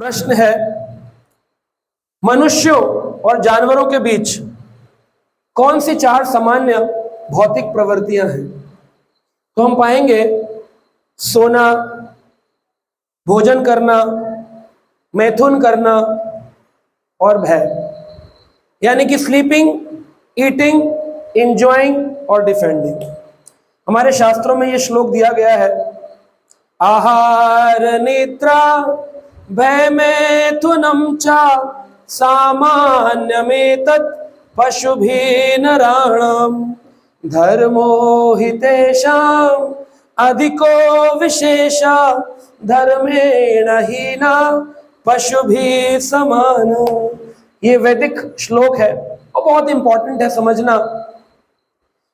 प्रश्न है, मनुष्यों और जानवरों के बीच कौन सी चार सामान्य भौतिक प्रवृत्तियां हैं? तो हम पाएंगे सोना, भोजन करना, मैथुन करना और भय, यानी कि स्लीपिंग, ईटिंग, इंजॉइंग और डिफेंडिंग। हमारे शास्त्रों में यह श्लोक दिया गया है, आहार निद्रा भय मैथुनम च सामान्यमेतत् पशुभिः नराणां धर्मो हि तेषाम् अधिको विशेषा धर्मेण हीना पशुभिः समान। ये वैदिक श्लोक है और बहुत इंपॉर्टेंट है समझना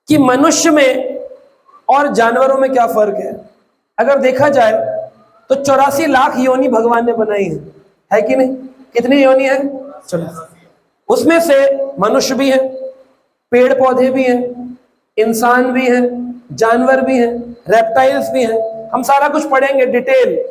कि मनुष्य में और जानवरों में क्या फर्क है। अगर देखा जाए तो 84 लाख योनि भगवान ने बनाई है कि नहीं? कितनी योनि है? 84। उसमें से मनुष्य भी है, पेड़ पौधे भी हैं, इंसान भी हैं, जानवर भी हैं, रेप्टाइल्स भी हैं। हम सारा कुछ पढ़ेंगे डिटेल।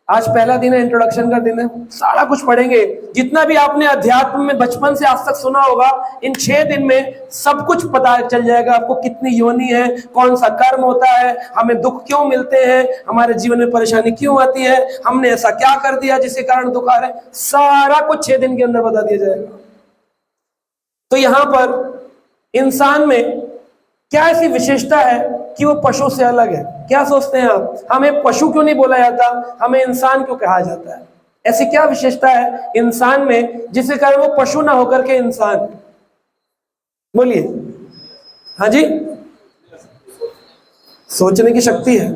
आज पहला दिन है, इंट्रोडक्शन का दिन है, सारा कुछ पढ़ेंगे। जितना भी आपने अध्यात्म में बचपन से आज तक सुना होगा, इन 6 दिन में सब कुछ पता चल जाएगा आपको। कितनी योनि है, कौन सा कर्म होता है, हमें दुख क्यों मिलते हैं, हमारे जीवन में परेशानी क्यों आती है, हमने ऐसा क्या कर दिया जिसके कारण दुख आ रहा है, सारा कुछ 6 दिन के अंदर बता दिया जाएगा। तो यहां पर इंसान में क्या ऐसी विशेषता है कि वो पशु से अलग है? क्या सोचते हैं आप? हमें पशु क्यों नहीं बोला जाता, हमें इंसान क्यों कहा जाता है? ऐसी क्या विशेषता है इंसान में जिसके कारण वो पशु ना होकर के इंसान? बोलिए। हाँ जी, सोचने की शक्ति है।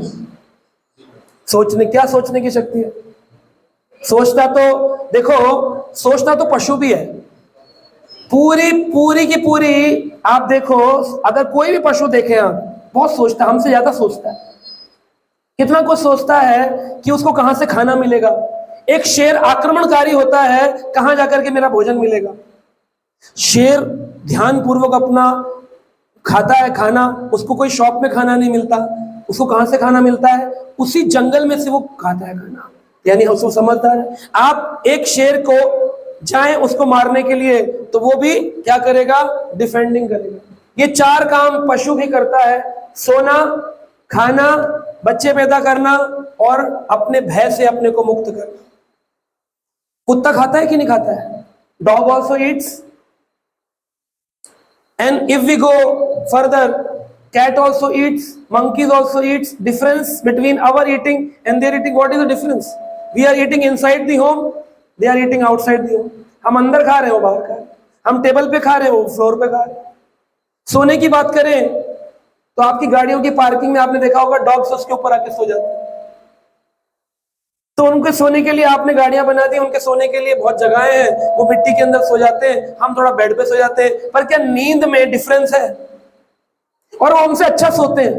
क्या सोचने की शक्ति है? सोचता तो देखो, सोचता तो पशु भी है। पूरी की पूरी आप देखो, अगर कोई भी पशु देखे आप, बहुत सोचता, हमसे ज्यादा सोचता है। कितना कुछ सोचता है कि उसको कहां से खाना मिलेगा। एक शेर आक्रमणकारी होता है, कहां जाकर के मेरा भोजन मिलेगा। शेर ध्यान पूर्वक अपना खाता है खाना, उसको कोई शॉप में खाना नहीं मिलता, उसको कहां से खाना मिलता है? उसी जंगल में से वो खाता है खाना, यानी उसको समझदार है। आप एक शेर को जाएं उसको मारने के लिए तो वो भी क्या करेगा? डिफेंडिंग करेगा। ये 4 काम पशु भी करता है, सोना, खाना, बच्चे पैदा करना और अपने भय से अपने को मुक्त करना। कुत्ता खाता है कि नहीं खाता है? Dog also eats, and if we go further, cat also eats, monkeys also eats. Difference between our eating and their eating, what is the difference? We are eating inside the home, they are eating outside the home. हम अंदर खा रहे हो, बाहर खा रहे, हम table पे खा रहे हो, फ्लोर पे खा रहे। सोने की बात करें तो आपकी गाड़ियों की पार्किंग में आपने देखा होगा डॉग्स उसके ऊपर आके सो जाते हैं। तो उनके सोने के लिए आपने गाड़ियां बना दी, उनके सोने के लिए बहुत जगहें हैं, वो मिट्टी के अंदर सो जाते हैं, हम थोड़ा बेड पे सो जाते हैं। पर क्या नींद में डिफरेंस है? और वो हमसे अच्छा सोते हैं,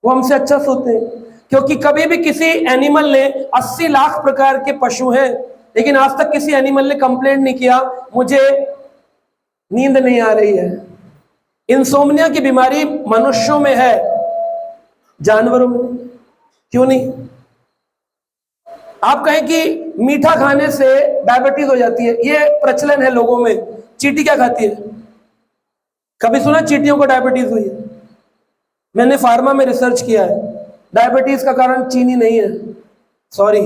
वो हमसे अच्छा सोते हैं, क्योंकि कभी भी किसी एनिमल ने 80 लाख प्रकार के पशु हैं, लेकिन आज तक किसी एनिमल ने कंप्लेंट नहीं किया मुझे नींद नहीं आ रही है। इंसोम्निया की बीमारी मनुष्यों में है, जानवरों में नहीं। क्यों नहीं? आप कहें कि मीठा खाने से डायबिटीज हो जाती है, ये प्रचलन है लोगों में। चींटी क्या खाती है? कभी सुना चींटियों को डायबिटीज हुई है? मैंने फार्मा में रिसर्च किया है, डायबिटीज का कारण चीनी नहीं है, सॉरी।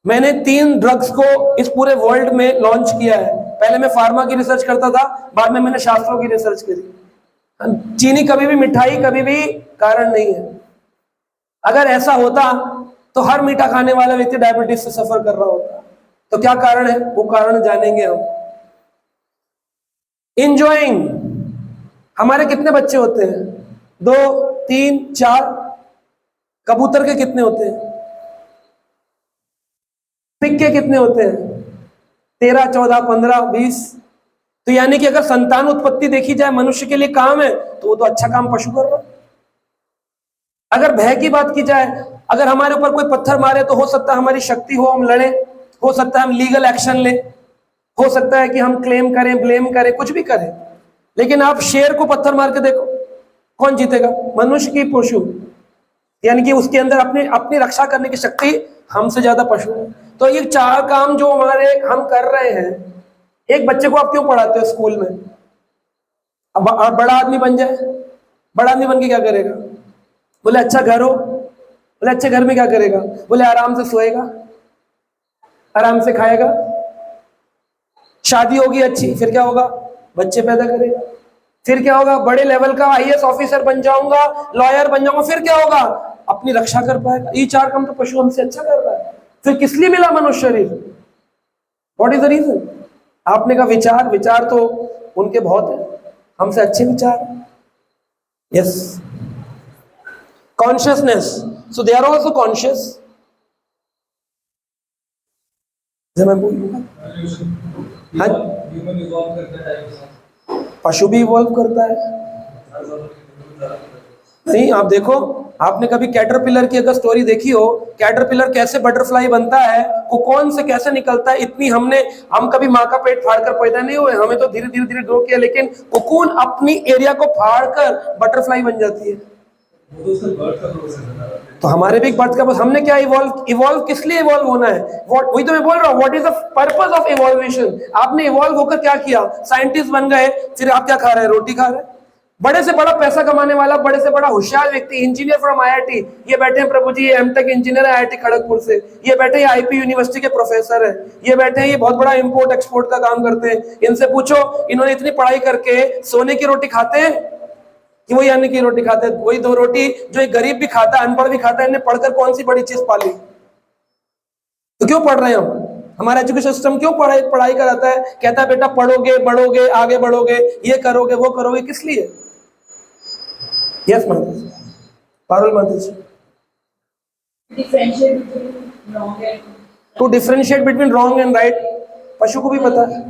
मैंने 3 ड्रग्स को इस पूरे वर्ल्ड में लॉन्च किया है। पहले मैं फार्मा की रिसर्च करता था, बाद में मैंने शास्त्रों की रिसर्च करी। चीनी कभी भी, मिठाई कभी भी कारण नहीं है। अगर ऐसा होता तो हर मीठा खाने वाला व्यक्ति डायबिटीज से सफर कर रहा होता। तो क्या कारण है? वो कारण जानेंगे हम। इंजॉइंग, हमारे कितने बच्चे होते हैं? 2, 3, 4। कबूतर के कितने होते हैं? पिग के कितने होते हैं? 13, 14, 15, 20। तो यानी कि अगर संतान उत्पत्ति देखी जाए मनुष्य के लिए काम है, तो वो तो अच्छा काम पशु कर रहा है। अगर भय की बात की जाए, अगर हमारे ऊपर कोई पत्थर मारे तो हो सकता है हमारी शक्ति हो, हम लड़े, हो सकता है हम लीगल एक्शन ले, हो सकता है कि हम क्लेम करें, ब्लेम करें, कुछ भी करें। लेकिन आप शेर को पत्थर मार के देखो, कौन जीतेगा? मनुष्य की पशु, यानी कि उसके अंदर अपनी रक्षा करने की शक्ति हमसे ज्यादा पशु है। तो ये 4 काम जो हम कर रहे हैं, एक बच्चे को आप क्यों पढ़ाते हो स्कूल में? अब बड़ा आदमी बन जाए, बड़ा आदमी बन के क्या करेगा? बोले अच्छा घर हो, बोले अच्छे घर में क्या करेगा? बोले आराम से सोएगा, आराम से खाएगा, शादी होगी अच्छी, फिर क्या होगा? बच्चे पैदा करेगा, फिर क्या होगा? बड़े लेवल का आईएएस ऑफिसर बन जाऊंगा, लॉयर बन जाऊंगा, फिर क्या होगा? अपनी रक्षा कर पाएगा। ये 4 काम तो पशु हमसे अच्छा कर रहा है। फिर किस लिए मिला मनुष्य शरीर? What is the reason? आपने कहा विचार, विचार तो उनके बहुत है, हमसे अच्छे विचार। Yes, consciousness, so they are also conscious. जब मैं बोलूंगा हाँ, पशु भी इवॉल्व करता है। नहीं, आप देखो, आपने कभी कैटरपिलर की अगर स्टोरी देखी हो, कैटरपिलर कैसे बटरफ्लाई बनता है, कोकोन से कैसे निकलता है, इतनी हम कभी माँ का पेट फाड़कर पैदा नहीं हुए, हमें तो धीरे धीरे धीरे ग्रो किया, लेकिन कोकोन अपनी एरिया को फाड़कर बटरफ्लाई बन जाती है। तो हमारे भी एक बर्थ का, बस हमने क्या इवॉल्व किस लिए इवॉल्व होना है? वही तो मैं बोल रहा हूँ, what is the purpose of evolution? आपने इवॉल्व होकर क्या किया? साइंटिस्ट बन गए, फिर आप क्या खा रहे हैं? रोटी खा रहे हैं। बड़े से बड़ा पैसा कमाने वाला, बड़े से बड़ा होशियार व्यक्ति, इंजीनियर फ्रॉम आईआईटी, ये बैठे हैं प्रभु जी, ये एमटेक इंजीनियर है आईआईटी खड़गपुर से, ये बैठे हैं आईपी यूनिवर्सिटी के प्रोफेसर है, ये बैठे हैं, ये बहुत बड़ा इंपोर्ट एक्सपोर्ट का काम करते हैं। इनसे पूछो, इन्होंने इतनी पढ़ाई करके सोने की रोटी खाते हैं कि वही अन्न की रोटी खाते हैं? वही 2 रोटी जो एक गरीब भी खाता है, अनपढ़ भी खाता है। इन्हें पढ़कर कौन सी बड़ी चीज पाली? तो क्यों पढ़ रहे हैं हम? हमारा एजुकेशन सिस्टम क्यों पढ़ाई कराता है? कहता है बेटा पढ़ोगे, बढ़ोगे, आगे बढ़ोगे, ये करोगे, वो करोगे, किस लिए? यस माता जी, पारुल माता जी। To differentiate between wrong and right, पशु को भी पता है।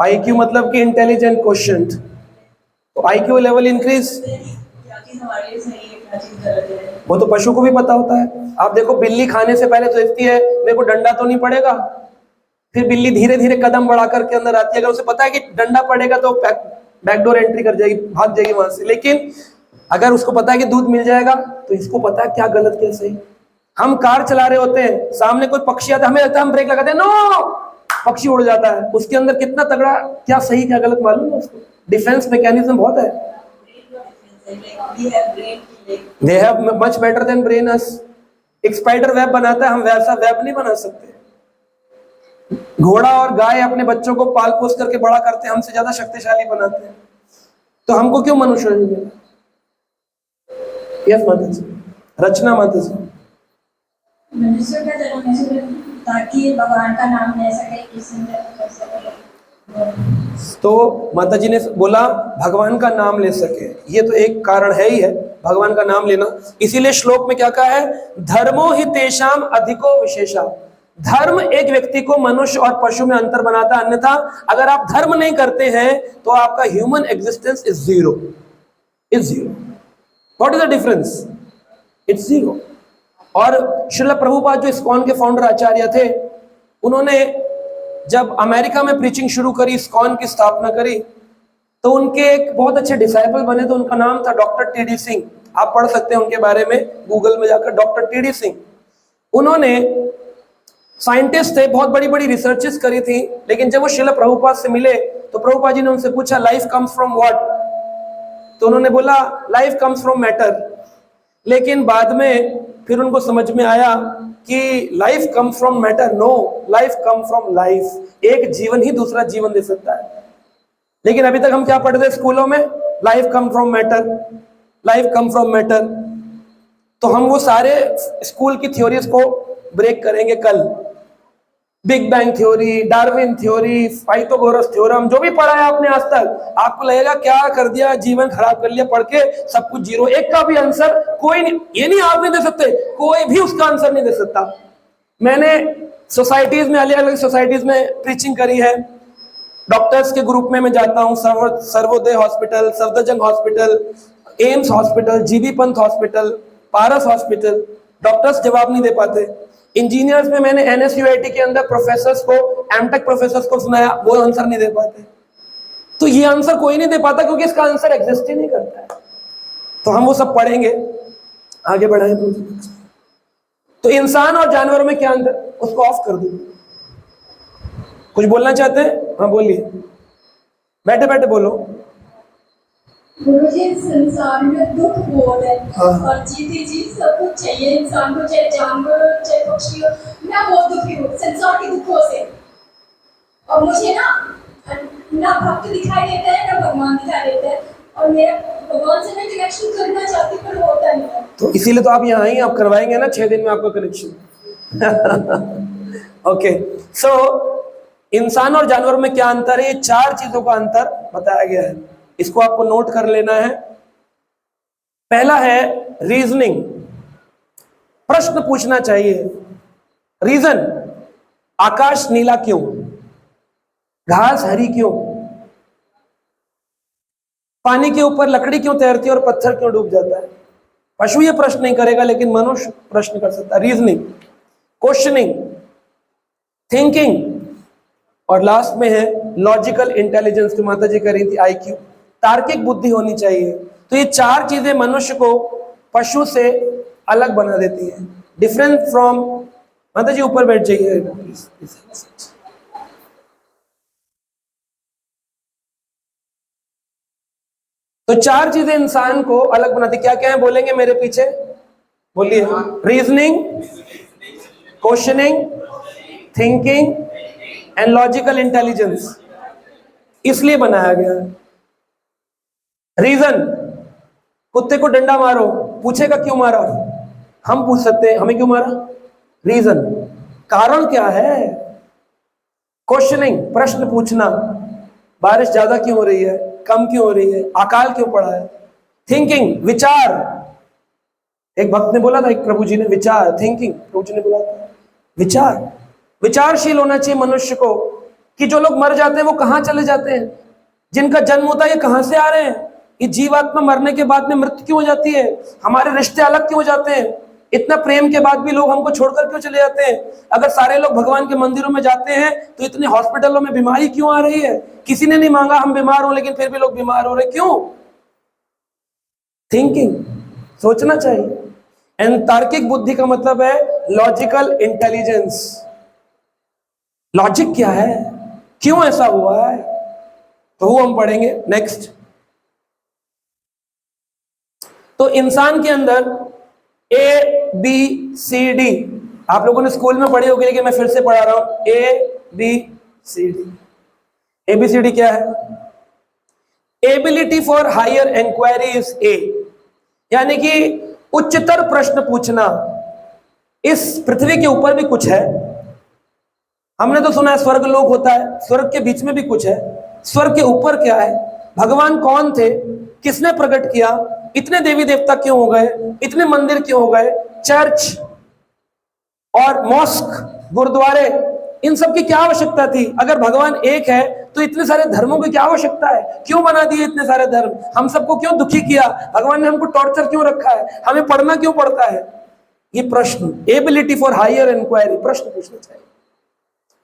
आईक्यू मतलब कि इंटेलिजेंट क्वेश्चन, तो आईक्यू लेवल इंक्रीज, वो तो पशु को भी पता होता है। आप देखो, बिल्ली खाने से पहले सोचती है मेरे को डंडा तो नहीं पड़ेगा, फिर बिल्ली धीरे धीरे कदम बढ़ा करके अंदर आती है। अगर उसे पता है कि डंडा पड़ेगा तो बैकडोर एंट्री कर जाएगी, भाग जाएगी वहां से। लेकिन अगर उसको पता है कि दूध मिल जाएगा, तो इसको पता है क्या गलत क्या सही। हम कार चला रहे होते हैं, सामने कोई पक्षी आता है, हमें लगता है हम ब्रेक लगाते हैं, नो, पक्षी उड़ जाता है। उसके अंदर कितना तगड़ा क्या सही क्या गलत मालूम है उसको। डिफेंस मैकेनिज्म बहुत है। They have much better than brain us. एक स्पाइडर वेब बनाता है, हम वैसा वेब नहीं बना सकते। घोड़ा और गाय अपने बच्चों को पाल पोस करके बड़ा करते हैं, हमसे ज्यादा शक्तिशाली बनाते हैं। तो हमको क्यों मनुष्य नहीं मिला? यस माता जी, रचना माता जी। मनुष्य का जन्म ऐसे ताकि भगवान का नाम ले सके, किसी कर सके। तो माता जी ने बोला भगवान का नाम ले सके, ये तो एक कारण है ही है, भगवान का नाम लेना। इसीलिए श्लोक में क्या कहा है? धर्मो हि तेषाम अधिको विशेषा। धर्म एक व्यक्ति को मनुष्य और पशु में अंतर बनाता है, अन्यथा अगर आप धर्म नहीं करते हैं तो आपका human existence is zero, what is the difference? It's zero. और श्रील प्रभुपाद जो इस्कॉन के फाउंडर आचार्य थे, उन्होंने जब अमेरिका में प्रीचिंग शुरू करी, इस्कॉन की स्थापना करी, तो उनके एक बहुत अच्छे डिसाइपल बने, तो उनका नाम था डॉक्टर टी डी सिंह। आप पढ़ सकते हैं उनके बारे में गूगल में जाकर, डॉक्टर टी डी सिंह। उन्होंने साइंटिस्ट थे, बहुत बड़ी बड़ी रिसर्चेस करी थी, लेकिन जब वो श्रील प्रभुपाद से मिले तो प्रभुपाद जी ने उनसे पूछा लाइफ कम्स फ्रॉम व्हाट? तो उन्होंने बोला लाइफ कम्स फ्रॉम मैटर। लेकिन बाद में फिर उनको समझ में आया कि life come from matter, no, life come from life. एक जीवन ही दूसरा जीवन दे सकता है। लेकिन अभी तक हम क्या पढ़ते हैं स्कूलों में? Life come from matter, life come from matter. तो हम वो सारे स्कूल की थ्योरीज को ब्रेक करेंगे कल। Big bang theory, Darwin theory, Pythagoras theorem, जो भी पढ़ा है आपने आज तक, आपको लगेगा क्या कर दिया, जीवन खराब कर लिया पढ़ के, सब कुछ जीरो। एक का भी आंसर कोई नहीं, ये नहीं आप नहीं दे सकते, कोई भी उसका आंसर नहीं दे सकता। मैंने सोसाइटीज में, अलग अलग सोसाइटीज में प्रीचिंग करी है। डॉक्टर्स के ग्रुप में मैं जाता हूँ, Sarvodaya hospital, Safdarjung hospital, AIIMS hospital, GB Pant hospital, Paras hospital, doctors जवाब नहीं दे पाते। इंजीनियर्स में मैंने एनएसयूआईटी के अंदर प्रोफेसर्स को, एमटेक प्रोफेसर्स को सुनाया, वो आंसर नहीं दे पाते। तो ये आंसर कोई नहीं दे पाता क्योंकि इसका आंसर एग्जिस्ट ही नहीं करता है। तो हम वो सब पढ़ेंगे, आगे बढ़ाएं। तो इंसान और जानवरों में क्या अंतर? उसको ऑफ कर दो। कुछ बोलना चाहते हैं? हाँ बोलिए, बैठे बैठे बोलो। मुझे संसार में दुख बहुत है हाँ। और जीते जी सब कुछ चाहिए इंसान को, चाहे जानवर हो चाहे पक्षी हो। मैं बहुत दुखी हूँ संसार के दुखों से। और मुझे ना भक्त दिखाई देता है ना भगवान दिखाई देता है, और मेरा भगवान से मैं कनेक्शन करना चाहती हूँ पर होता नहीं है। तो इसीलिए तो आप यहाँ आई, आप करवाएंगे ना 6 दिन में आपका कनेक्शन। ओके, सो इंसान और जानवरों में क्या अंतर है? ये 4 चीजों का अंतर बताया गया है, इसको आपको नोट कर लेना है। पहला है रीजनिंग, प्रश्न पूछना चाहिए। रीजन, आकाश नीला क्यों, घास हरी क्यों, पानी के ऊपर लकड़ी क्यों तैरती है और पत्थर क्यों डूब जाता है? पशु ये प्रश्न नहीं करेगा, लेकिन मनुष्य प्रश्न कर सकता है। रीजनिंग, क्वेश्चनिंग, थिंकिंग, और लास्ट में है लॉजिकल इंटेलिजेंस, जो माता जी कह रही थी आईक्यू, तार्किक बुद्धि होनी चाहिए। तो ये 4 चीजें मनुष्य को पशु से अलग बना देती है, डिफरेंट फ्रॉम। माता जी ऊपर बैठ जाइए। तो 4 चीजें इंसान को अलग बनाती, क्या क्या है बोलेंगे मेरे पीछे? बोलिए। Reasoning, questioning, thinking and logical intelligence, इसलिए बनाया गया है। रीजन, कुत्ते को डंडा मारो, पूछेगा क्यों मारा? हम पूछ सकते हैं हमें क्यों मारा? रीजन, कारण क्या है? क्वेश्चनिंग, प्रश्न पूछना, बारिश ज्यादा क्यों हो रही है, कम क्यों हो रही है, अकाल क्यों पड़ा है? थिंकिंग, विचार, एक भक्त ने बोला था, एक प्रभु जी ने, विचार, थिंकिंग, प्रभु जी ने बोला था विचार। विचारशील होना चाहिए मनुष्य को, कि जो लोग मर जाते हैं वो कहां चले जाते हैं, जिनका जन्म होता है ये कहां से आ रहे हैं, ये जीवात्मा मरने के बाद में मृत्यु क्यों हो जाती है, हमारे रिश्ते अलग क्यों हो जाते हैं, इतना प्रेम के बाद भी लोग हमको छोड़कर क्यों चले जाते हैं, अगर सारे लोग भगवान के मंदिरों में जाते हैं तो इतने हॉस्पिटलों में बीमारी क्यों आ रही है, किसी ने नहीं मांगा हम बीमार हो, लेकिन फिर भी लोग बीमार हो रहे, क्यों? थिंकिंग, सोचना चाहिए। एंड तार्किक बुद्धि का मतलब है लॉजिकल इंटेलिजेंस। लॉजिक क्या है, क्यों ऐसा हुआ है, तो वो हम पढ़ेंगे नेक्स्ट। तो इंसान के अंदर ABCD आप लोगों ने स्कूल में पढ़ी होगी, लेकिन मैं फिर से पढ़ा रहा हूं। ABCD, ABCD क्या है? Ability for higher inquiry is A, यानी कि उच्चतर प्रश्न पूछना। इस पृथ्वी के ऊपर भी कुछ है, हमने तो सुना है स्वर्ग लोक होता है, स्वर्ग के बीच में भी कुछ है, स्वर्ग के ऊपर क्या है, भगवान कौन थे, किसने प्रकट किया, इतने देवी देवता क्यों हो गए, इतने मंदिर क्यों हो गए, चर्च और मॉस्क, गुरुद्वारे, इन सब की क्या आवश्यकता थी? अगर भगवान एक है तो इतने सारे धर्मों की क्या आवश्यकता है? क्यों बना दिए इतने सारे धर्म? हम सबको क्यों दुखी किया? भगवान ने हमको टॉर्चर क्यों रखा है? हमें पढ़ना क्यों पड़ता है? ये प्रश्न, एबिलिटी फॉर हायर इंक्वायरी, प्रश्न पूछना चाहिए।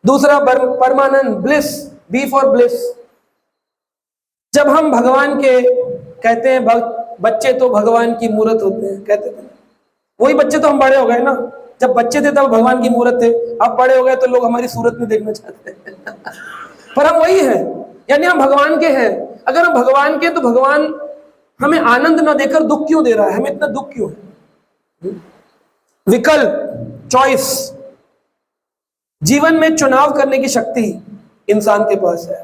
दूसरा permanent bliss, B for bliss. जब हम भगवान के कहते हैं बच्चे तो भगवान की मूरत होते हैं, कहते थे, वही बच्चे तो हम बड़े हो गए ना। जब बच्चे थे तब भगवान की मूरत थे, अब बड़े हो गए तो लोग हमारी सूरत में देखना चाहते हैं। पर हम वही हैं, यानी हम भगवान के हैं। अगर हम भगवान के, तो भगवान हमें आनंद ना देकर दुख क्यों दे रहा है? हमें इतना दुख क्यों है? विकल्प, चॉइस, जीवन में चुनाव करने की शक्ति इंसान के पास है।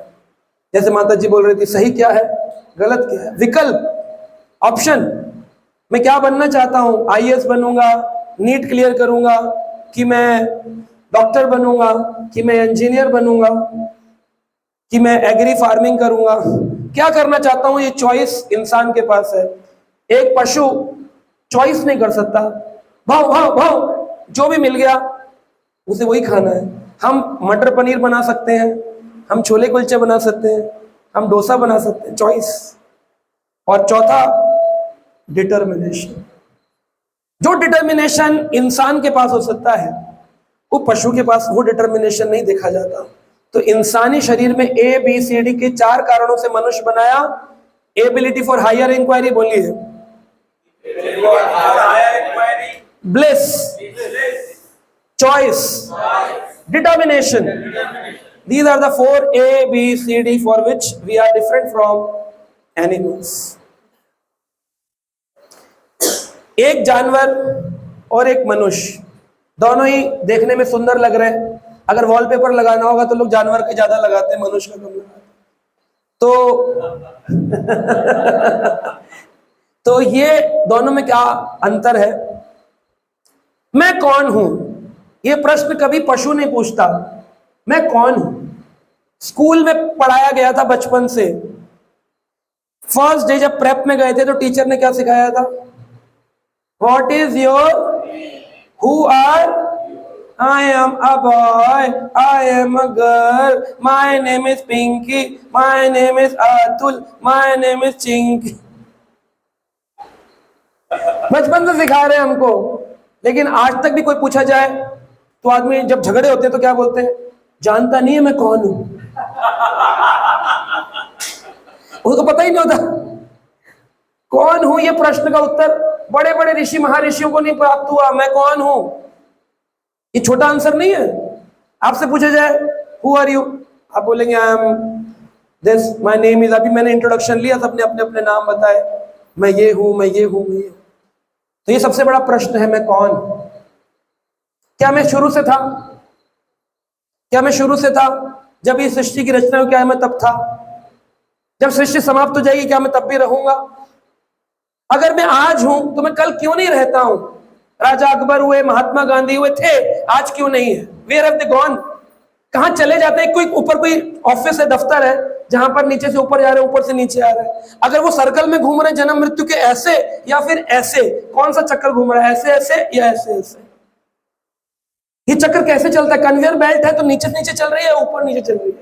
जैसे माता जी बोल रही थी, सही क्या है, गलत क्या है, विकल्प, ऑप्शन। मैं क्या बनना चाहता हूं, IAS बनूंगा, नीट क्लियर करूंगा, कि मैं डॉक्टर बनूंगा, कि मैं इंजीनियर बनूंगा, कि मैं एग्री फार्मिंग करूंगा, क्या करना चाहता हूं, ये चॉइस इंसान के पास है। एक पशु चॉइस नहीं कर सकता, भाव भाव भाव, जो भी मिल गया उसे वही खाना है। हम मटर पनीर बना सकते हैं, हम छोले कुलचे बना सकते हैं, हम डोसा बना सकते हैं, चॉइस। और चौथा, डिटर्मिनेशन। जो डिटर्मिनेशन इंसान के पास हो सकता है, वो पशु के पास वो डिटर्मिनेशन नहीं देखा जाता। तो इंसानी शरीर में ABCD के 4 कारणों से मनुष्य बनाया। एबिलिटी फॉर हायर इंक्वायरी, बोलिए, bliss, choice, determination. These are the 4 A, B, C, D for which we are different from animals. एक जानवर और एक मनुष्य दोनों ही देखने में सुंदर लग रहे हैं। अगर वॉलपेपर लगाना होगा तो लोग जानवर का ज्यादा लगाते हैं, मनुष्य का कम लगाते हैं। तो ये दोनों में क्या अंतर है? मैं कौन हूं, ये प्रश्न कभी पशु नहीं पूछता। मैं कौन हूं? स्कूल में पढ़ाया गया था बचपन से। फर्स्ट डे जब प्रेप में गए थे तो टीचर ने क्या सिखाया था? What is your, who are, I am a boy, I am a girl, my name is Pinky, my name is Atul, my name is Chinky. बचपन से सिखा रहे हैं हमको, लेकिन आज तक भी कोई पूछा जाए तो आदमी जब झगड़े होते हैं तो क्या बोलते हैं? जानता नहीं है मैं कौन हूं। उसको पता ही नहीं होता कौन हूं। ये प्रश्न का उत्तर बड़े बड़े ऋषि महर्षियों को नहीं प्राप्त हुआ। मैं कौन हूं, ये छोटा आंसर नहीं है। आपसे पूछा जाए हु आर यू, आप बोलेंगे I am this, my name is. अभी मैंने इंट्रोडक्शन लिया, सबने अपने अपने नाम बताए, मैं ये हूं, मैं ये हूं, मैं ये हूं। तो ये सबसे बड़ा प्रश्न है, मैं कौन? क्या मैं शुरू से था? क्या मैं शुरू से था? जब ये सृष्टि की रचना हुई क्या मैं तब था? जब सृष्टि समाप्त हो जाएगी क्या मैं तब भी रहूंगा? अगर मैं आज हूं तो मैं कल क्यों नहीं रहता हूं? राजा अकबर हुए, महात्मा गांधी हुए थे, आज क्यों नहीं है? Where have they gone? कहां चले जाते हैं? कोई ऊपर कोई ऑफिस है, दफ्तर है, जहां पर नीचे से ऊपर जा रहे हैं, ऊपर से नीचे आ रहे हैं। अगर वो सर्कल में घूम रहे हैं जन्म मृत्यु के ऐसे या फिर ऐसे, कौन सा चक्कर घूम रहा है? ऐसे ऐसे या ऐसे ऐसे? ये चक्कर कैसे चलता है? कन्वेयर बेल्ट है तो नीचे से नीचे चल रही है, ऊपर नीचे चल रही है।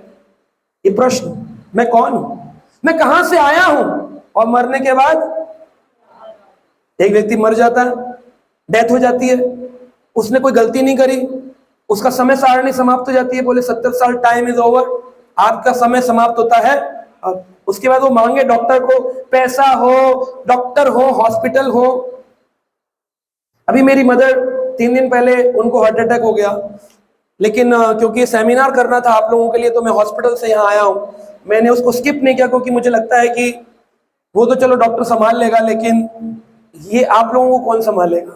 ये प्रश्न, मैं कौन हूं, मैं कहां से आया हूं? और मरने के बाद एक व्यक्ति मर जाता है, डेथ हो जाती है, उसने कोई गलती नहीं करी, उसका समय सारणी समाप्त हो जाती है। बोले 70 साल, टाइम इज ओवर, आपका समय समाप्त होता है। अब उसके बाद वो मांगे डॉक्टर को, पैसा हो, डॉक्टर हो, हॉस्पिटल हो। अभी मेरी मदर 3 दिन पहले उनको हार्ट अटैक हो गया, लेकिन क्योंकि सेमिनार करना था आप लोगों के लिए तो मैं हॉस्पिटल से यहाँ आया हूँ। मैंने उसको स्किप नहीं किया क्योंकि मुझे लगता है कि वो तो चलो डॉक्टर संभाल लेगा, लेकिन ये आप लोगों को कौन संभालेगा?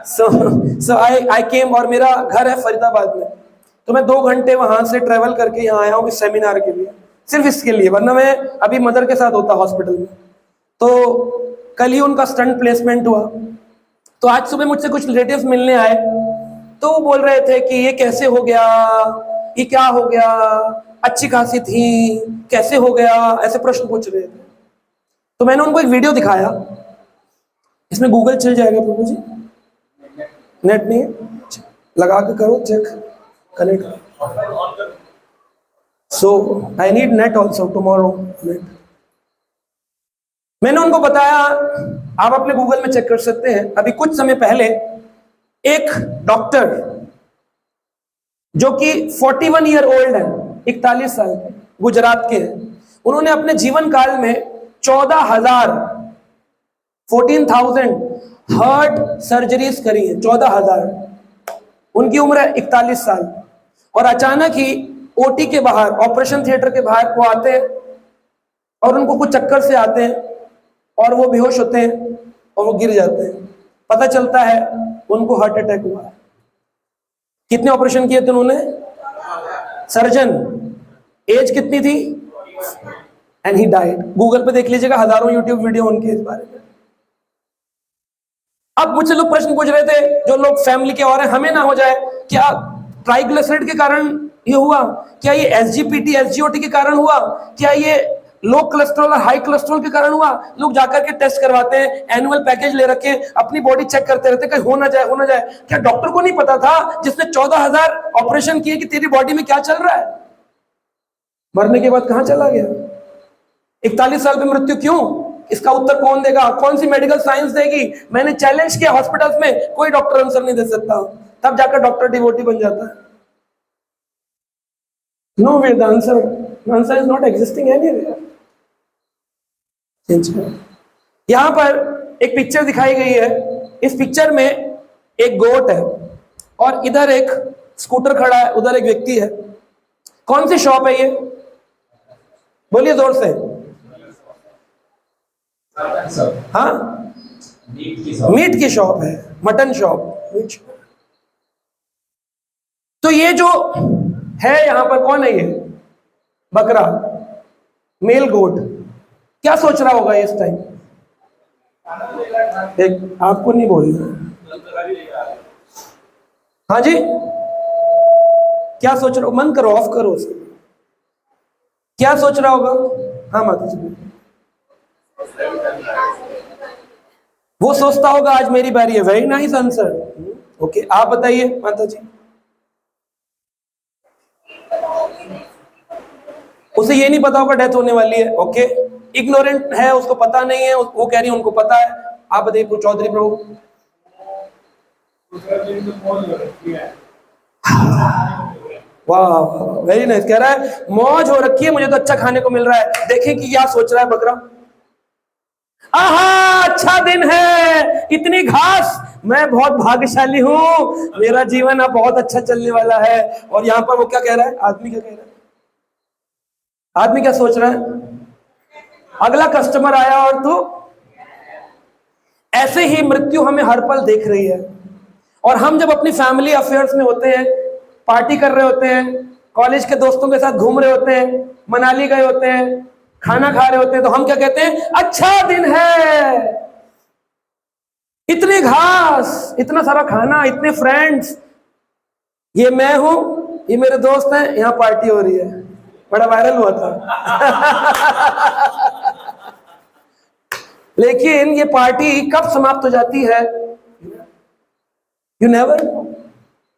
सो आई केम, और मेरा घर है फरीदाबाद में, तो मैं 2 घंटे वहां से ट्रेवल करके यहाँ आया हूँ इस सेमिनार के लिए, सिर्फ इसके लिए। वरना मैं अभी मदर के साथ होता हॉस्पिटल में। तो कल ही उनका स्टंट प्लेसमेंट हुआ, तो आज सुबह मुझसे कुछ रिलेटिव्स मिलने आए, तो वो बोल रहे थे कि ये कैसे हो गया, ये क्या हो गया, अच्छी खासी थी, कैसे हो गया, ऐसे प्रश्न पूछ रहे थे। तो मैंने उनको एक वीडियो दिखाया, इसमें गूगल चल जाएगा प्रभु जी, नेट नहीं है, लगा के करो check, connect. So I need net also tomorrow net. मैंने उनको बताया, आप अपने गूगल में चेक कर सकते हैं, अभी कुछ समय पहले एक डॉक्टर जो कि 41 ईयर ओल्ड है, 41 साल के, गुजरात के हैं, उन्होंने अपने जीवन काल में 14,000 हार्ट सर्जरीज करी है। 14,000। उनकी उम्र है 41 साल, और अचानक ही ओटी के बाहर, ऑपरेशन थिएटर के बाहर वो आते हैं और उनको कुछ चक्कर से आते हैं और वो बेहोश होते हैं और वो गिर जाते हैं। पता चलता है उनको हार्ट अटैक हुआ है। कितने ऑपरेशन किए थे उन्होंने? सर्जन, एज कितनी थी? And he died. गूगल पे देख लीजिएगा, हजारों यूट्यूब वीडियो उनके इस बारे में। अब मुझसे लोग प्रश्न पूछ रहे थे, जो लोग फैमिली के और हैं, हमें ना हो जाए क्या ट्राइग्लिसराइड के कारण ये हुआ? क्या ये एसजीपीटी एसजीओटी के कारण हुआ? क्या ये लो कोलेस्ट्रॉल और हाई कोलेस्ट्रॉल के कारण हुआ? लोग जाकर के टेस्ट करवाते हैं, एनुअल पैकेज ले रखे, अपनी बॉडी चेक करते रहते, कहीं हो ना जाए, हो ना जाए। क्या डॉक्टर को नहीं पता था जिसने 14,000 ऑपरेशन किए कि तेरी बॉडी में क्या चल रहा है? मरने के बाद कहां चला गया? 41 साल पे मृत्यु क्यों? इसका उत्तर कौन देगा? कौन सी मेडिकल साइंस देगी? मैंने चैलेंज किया हॉस्पिटल्स में, कोई डॉक्टर आंसर नहीं दे सकता। तब जाकर डॉक्टर डिवोटी बन जाता है। No way, the answer is not existing anywhere. यहां पर एक पिक्चर दिखाई गई है। इस पिक्चर में एक गोट है और इधर एक स्कूटर खड़ा है, उधर एक व्यक्ति है। कौन सी शॉप है ये? बोलिए जोर से। हाँ, मीट की शॉप है, मटन शॉप, मीट शॉप। तो ये जो है यहां पर कौन है? ये बकरा, मेल गोट। क्या सोच रहा होगा इस टाइम? एक आपको नहीं बोलना। हाँ जी, क्या सोच रहा हो? मन करो, ऑफ करो उसे। क्या सोच रहा होगा? हाँ माता जी, वो सोचता होगा आज मेरी बारी है। Very nice answer. ओके, आप बताइए माता जी। उसे ये नहीं पता होगा डेथ होने वाली है। ओके, इग्नोरेंट है, उसको पता नहीं है, वो कह रही है उनको पता है। आप बताइए चौधरी प्रभु। वाह, वेरी नाइस। कह रहा है मौज हो रखी है, मुझे तो अच्छा खाने को मिल रहा है। देखें कि क्या सोच रहा है बकरा। आहा, अच्छा दिन है, इतनी घास, मैं बहुत भाग्यशाली हूं, मेरा जीवन अब बहुत अच्छा चलने वाला है। और यहां पर वो क्या कह रहा है? आदमी क्या कह रहा है? आदमी क्या सोच रहा है? अगला कस्टमर आया और तो ऐसे ही मृत्यु हमें हर पल देख रही है। और हम जब अपनी फैमिली अफेयर्स में होते हैं, पार्टी कर रहे होते हैं, कॉलेज के दोस्तों के साथ घूम रहे होते हैं, मनाली गए होते हैं, खाना खा रहे होते हैं, तो हम क्या कहते हैं? अच्छा दिन है, इतनी घास, इतना सारा खाना, इतने फ्रेंड्स, ये मैं हूं, ये मेरे दोस्त हैं, यहां पार्टी हो रही है। बड़ा वायरल हुआ था। लेकिन ये पार्टी कब समाप्त हो जाती है? You never.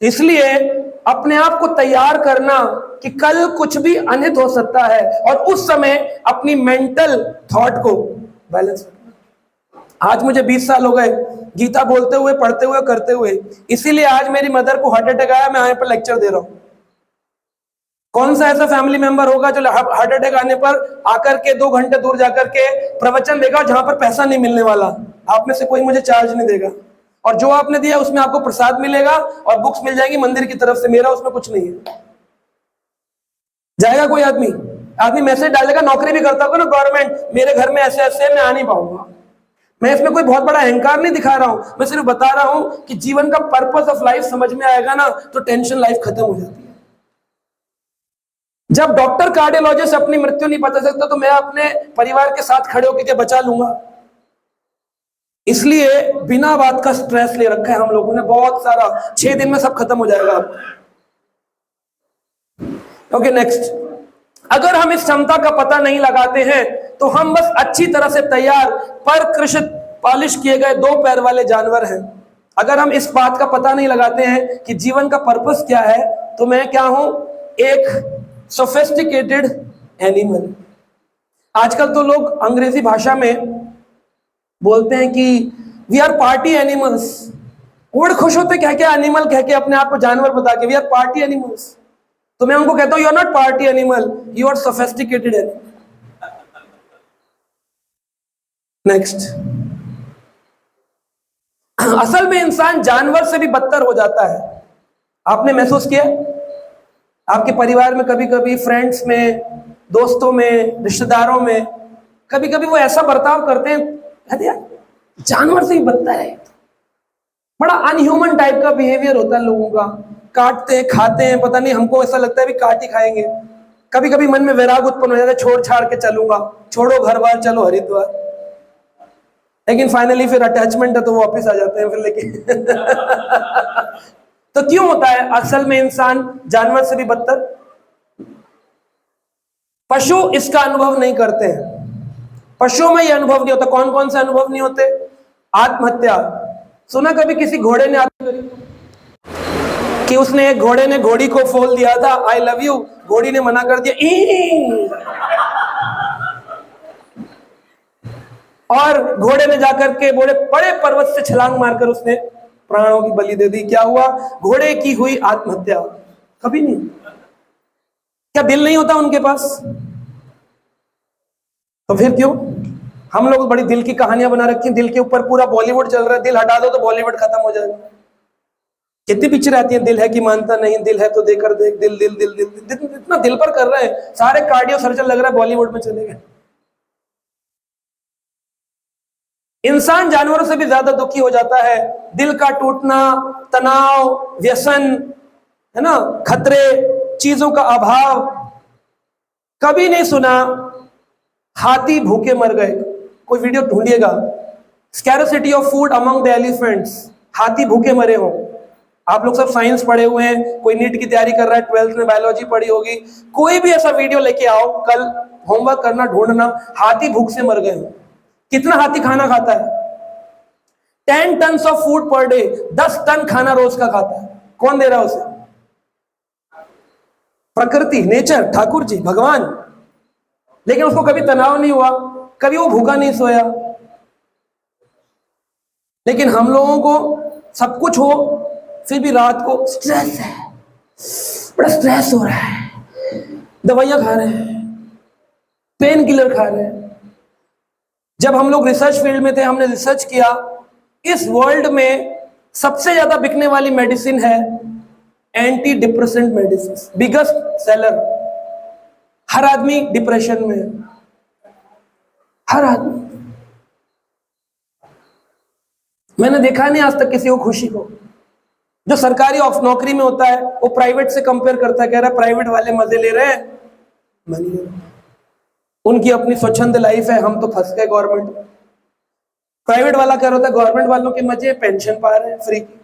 इसलिए अपने आप को तैयार करना कि कल कुछ भी अनित हो सकता है, और उस समय अपनी मेंटल थॉट को बैलेंस करना। आज मुझे 20 साल हो गए गीता बोलते हुए, पढ़ते हुए, करते हुए। इसीलिए आज मेरी मदर को हार्ट अटैक आया, मैं यहाँ पर लेक्चर दे रहा हूं। कौन सा ऐसा फैमिली मेंबर होगा जो हार्ट अटैक आने पर आकर के 2 घंटे दूर जाकर के प्रवचन देगा, जहां पर पैसा नहीं मिलने वाला? आप में से कोई मुझे चार्ज नहीं देगा, और जो आपने दिया उसमें आपको प्रसाद मिलेगा और बुक्स मिल जाएंगी मंदिर की तरफ से। मेरा उसमें कुछ नहीं है। जाएगा कोई आदमी मैसेज डालेगा, नौकरी भी करता होगा ना गवर्नमेंट, मेरे घर में ऐसे ऐसे, मैं आ नहीं पाऊंगा। मैं इसमें कोई बहुत बड़ा अहंकार नहीं दिखा रहा हूं, मैं सिर्फ बता रहा हूं कि जीवन का पर्पस ऑफ लाइफ समझ में आएगा ना, तो टेंशन लाइफ खत्म हो जाती है। जब डॉक्टर कार्डियोलॉजिस्ट अपनी मृत्यु नहीं बता सकता, तो मैं अपने परिवार के साथ खड़े होकर के बचा लूंगा। इसलिए बिना बात का स्ट्रेस ले रखा है हम लोगों ने बहुत सारा। 6 दिन में सब खत्म हो जाएगा। Okay, next. अगर हम इस क्षमता का पता नहीं लगाते हैं, तो हम बस अच्छी तरह से तैयार, परकृषित, पॉलिश किए गए 2 पैर वाले जानवर हैं। अगर हम इस बात का पता नहीं लगाते हैं कि जीवन का पर्पस क्या है, तो मैं क्या हूं? एक सोफिस्टिकेटेड एनिमल। आजकल तो लोग अंग्रेजी भाषा में बोलते हैं कि वी आर पार्टी एनिमल्स। बड़े खुश होते क्या क्या एनिमल कह के, अपने आप को जानवर बता के, वी आर पार्टी एनिमल्स। तो मैं उनको कहता हूं, you are not party animal, you are sophisticated animal. Next. असल में इंसान जानवर से भी बदतर हो जाता है। आपने महसूस किया? आपके परिवार में कभी कभी, फ्रेंड्स में, दोस्तों में, रिश्तेदारों में, कभी कभी वो ऐसा बर्ताव करते हैं, कहते यार जानवर से ही बदतर है। बड़ा अनह्यूमन टाइप का बिहेवियर होता है लोगों का। काटते हैं, खाते हैं, पता नहीं, हमको ऐसा लगता है भी काट ही खाएंगे। कभी कभी मन में वैराग उत्पन्न हो जाता है, छोड़ छाड़ के चलूंगा, छोड़ो घर बार, चलो हरिद्वार। लेकिन फाइनली फिर अटैचमेंट है तो वो वापिस आ जाते हैं फिर। लेकिन तो क्यों होता है असल में इंसान जानवर से भी बदतर? पशु इसका अनुभव नहीं करते हैं। पशुओं में यह अनुभव नहीं होता। कौन कौन से अनुभव नहीं होते? आत्महत्या। सुना कभी किसी घोड़े ने कि उसने, एक घोड़े ने घोड़ी को फोल दिया था, आई लव यू, घोड़ी ने मना कर दिया, और घोड़े ने जाकर के बड़े पर्वत से छलांग मारकर उसने प्राणों की बलि दे दी। क्या हुआ? घोड़े की हुई आत्महत्या। कभी नहीं। क्या दिल नहीं होता उनके पास? तो फिर क्यों? हम लोग बड़ी दिल की कहानियां बना रखी हैं, दिल के ऊपर पूरा बॉलीवुड चल रहा है, दिल हटा दो तो बॉलीवुड खत्म हो जाएगा। कितनी पिक्चर आती है, दिल है कि मानता नहीं, दिल है तो देकर देख, दिल दिल दिल दिल, दिल इतना दिल पर कर रहे हैं, सारे कार्डियो सर्जन लग रहा है बॉलीवुड में चले गए। इंसान जानवरों से भी ज्यादा दुखी हो जाता है। दिल का टूटना, तनाव, व्यसन, है ना, खतरे, चीजों का अभाव। कभी नहीं सुना हाथी भूखे मर गए? कोई वीडियो ढूंढिएगा, scarcity of food among the elephants, हाथी भूखे मरे हों। आप लोग सब साइंस पढ़े हुए हैं, कोई नीट की तैयारी कर रहा है, 12th में बायोलॉजी पढ़ी होगी, कोई भी ऐसा वीडियो लेके आओ, कल होमवर्क करना, ढूंढना, हाथी भूख से मर गए हो। कितना हाथी खाना खाता है? 10 tons of food per day, 10 ton खाना रोज का खाता है। कौन दे रहा है उसे? प्रकृति, नेचर, ठाकुर जी, भगवान। लेकिन उसको कभी तनाव नहीं हुआ, कभी वो भूखा नहीं सोया। लेकिन हम लोगों को सब कुछ हो, फिर भी रात को स्ट्रेस है, बड़ा स्ट्रेस हो रहा है, दवाइयां खा रहे हैं, पेन किलर खा रहे हैं। जब हम लोग रिसर्च फील्ड में थे, हमने रिसर्च किया, इस वर्ल्ड में सबसे ज्यादा बिकने वाली मेडिसिन है anti depressant medicine, biggest seller. हर आदमी डिप्रेशन में है, हर आदमी। मैंने देखा नहीं आज तक किसी को खुशी को। जो सरकारी नौकरी में होता है वो प्राइवेट से कंपेयर करता है, कह रहा है प्राइवेट वाले मजे ले रहे हैं, मैं नहीं ले रहा। उनकी अपनी स्वच्छंद लाइफ है, हम तो फंस गए गवर्नमेंट में। प्राइवेट वाला कह रहा था गवर्नमेंट वालों के मजे, पेंशन पा रहे हैं फ्री की।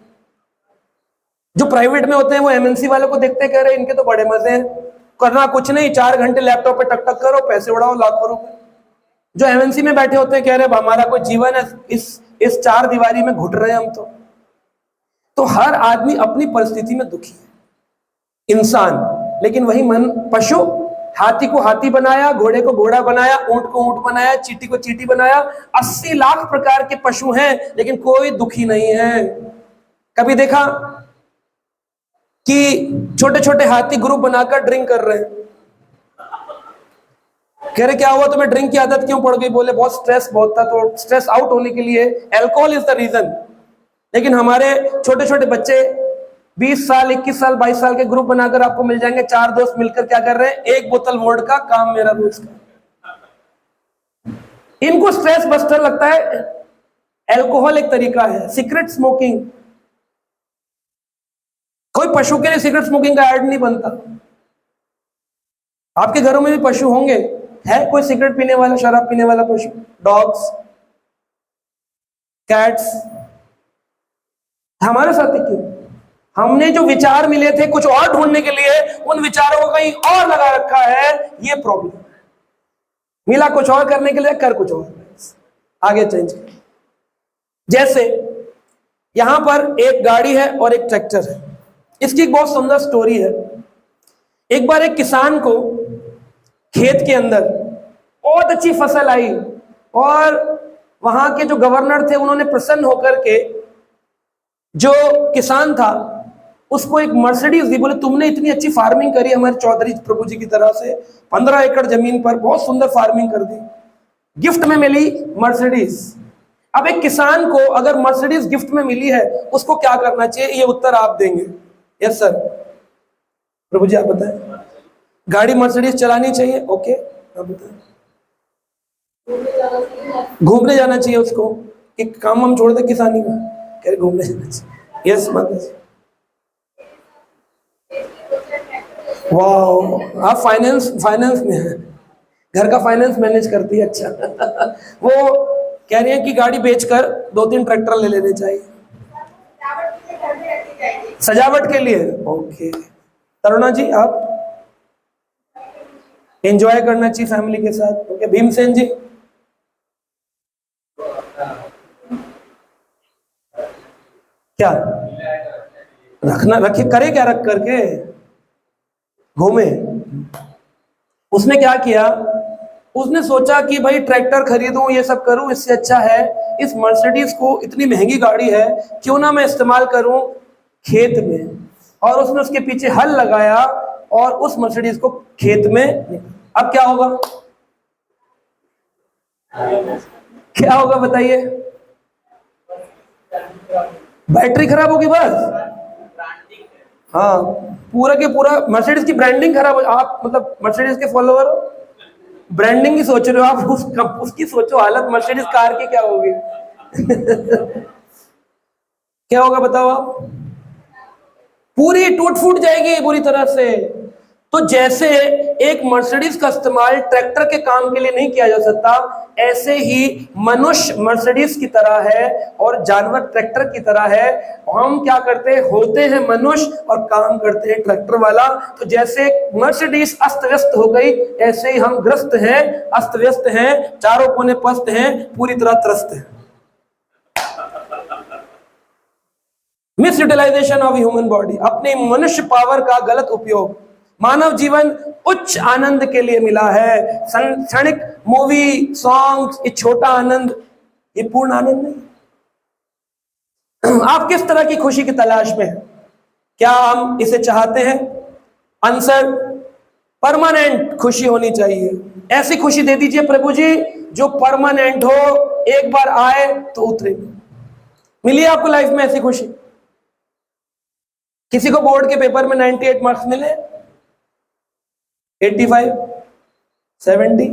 जो प्राइवेट में होते हैं वो एमएनसी वालों को देखते कह रहे हैं इनके तो बड़े मजे हैं, करना कुछ नहीं, 4 घंटे लैपटॉप पे टक टक करो, पैसे उड़ाओ लाखों रुपए। जो एमएनसी में बैठे होते हैं कह रहे हैं हमारा कोई जीवन है, इस 4 दीवारी में घुट रहे हैं हम तो हर आदमी अपनी परिस्थिति में दुखी है, इंसान। लेकिन वही मन, पशु, हाथी को हाथी बनाया, घोड़े को घोड़ा बनाया, ऊंट को ऊंट बनाया, चींटी को चींटी बनाया। 80 लाख प्रकार के पशु हैं, लेकिन कोई दुखी नहीं है। कभी देखा कि छोटे छोटे हाथी ग्रुप बनाकर ड्रिंक कर रहे हैं? कह रहे क्या हुआ तुम्हें, ड्रिंक की आदत क्यों पड़ गई? बोले बहुत स्ट्रेस बहुत था, तो स्ट्रेस आउट होने के लिए अल्कोहल इज द रीजन। लेकिन हमारे छोटे छोटे बच्चे 20 साल, 21 साल, 22 साल के ग्रुप बनाकर आपको मिल जाएंगे, 4 दोस्त मिलकर क्या कर रहे हैं, 1 बोतल वोडका, काम मेरा रोज का। इनको स्ट्रेस बस्टर लगता है। अल्कोहल एक तरीका है, सिगरेट स्मोकिंग। कोई पशु के लिए सिगरेट स्मोकिंग का ऐड नहीं बनता। आपके घरों में भी पशु होंगे, है कोई सिगरेट पीने वाला, शराब पीने वाला पशु? Dogs, cats. हमारे साथ क्यों? हमने जो विचार मिले थे कुछ और ढूंढने के लिए, उन विचारों को कहीं और लगा रखा है, ये प्रॉब्लम। मिला कुछ और करने के लिए, कर कुछ और, आगे चेंज कर। जैसे यहां पर एक गाड़ी है और एक ट्रैक्टर है। इसकी एक बहुत सुंदर स्टोरी है। एक बार एक किसान को खेत के अंदर बहुत अच्छी फसल आई और वहां के जो गवर्नर थे उन्होंने प्रसन्न होकर के जो किसान था उसको एक मर्सिडीज दी। बोले तुमने इतनी अच्छी फार्मिंग करी हमारे चौधरी प्रभु जी की तरह से, 15 एकड़ जमीन पर बहुत सुंदर फार्मिंग कर दी, गिफ्ट में मिली मर्सिडीज। अब एक किसान को अगर मर्सिडीज गिफ्ट में मिली है उसको क्या करना चाहिए, ये उत्तर आप देंगे। यस सर, प्रभु जी आप बताएं। गाड़ी मर्सिडीज चलानी चाहिए, ओके, आप बताएं। घूमने जाना चाहिए उसको, एक काम हम छोड़ दे किसानी का, कह रहे घूमने जाना चाहिए। यस माता जी। वाह, आप फाइनेंस में हैं, घर का फाइनेंस मैनेज करती है, अच्छा। वो कह रही है कि गाड़ी बेचकर 2-3 ट्रैक्टर ले लेने चाहिए सजावट के लिए। ओके तरुणा जी, आप एंजॉय करना चाहिए फैमिली के साथ। ओके भीमसेन जी, क्या रखना, रखे करे क्या, रख करके घूमे। उसने क्या किया, उसने सोचा कि भाई ट्रैक्टर खरीदूं, ये सब करूं, इससे अच्छा है इस मर्सिडीज को, इतनी महंगी गाड़ी है, क्यों ना मैं इस्तेमाल करूं खेत में। और उसने उसके पीछे हल लगाया और उस मर्सिडीज को खेत में। अब क्या होगा, क्या होगा बताइए? बैटरी खराब होगी बस, हाँ, पूरा के पूरा मर्सिडीज की ब्रांडिंग खराब हो। आप मतलब मर्सिडीज के फॉलोअर हो, ब्रांडिंग की सोच रहे हो आप, उसकी सोचो हालत मर्सिडीज कार की क्या होगी। क्या होगा बताओ आप, पूरी टूट फूट जाएगी बुरी तरह से। तो जैसे एक मर्सिडीज का इस्तेमाल ट्रैक्टर के काम के लिए नहीं किया जा सकता, ऐसे ही मनुष्य मर्सिडीज की तरह है और जानवर ट्रैक्टर की तरह है। हम क्या करते हैं, होते हैं मनुष्य और काम करते हैं ट्रैक्टर वाला। तो जैसे मर्सिडीज अस्त व्यस्त हो गई, ऐसे ही हम ग्रस्त हैं, अस्त व्यस्त हैं, चारों कोने पस्त हैं, पूरी तरह त्रस्त हैं। Misutilisation of human body, अपने मनुष्य पावर का गलत उपयोग। मानव जीवन उच्च आनंद के लिए मिला है, क्षणिक मूवी सॉन्ग्स, ये छोटा आनंद, ये पूर्ण आनंद नहीं। आप किस तरह की खुशी की तलाश में हैं? क्या हम इसे चाहते हैं? आंसर, परमानेंट खुशी होनी चाहिए। ऐसी खुशी दे दीजिए प्रभु जी जो परमानेंट हो, एक बार आए तो उतरेगी। मिली आपको लाइफ में ऐसी खुशी? किसी को बोर्ड के पेपर में 98 मार्क्स मिले, 85, 70,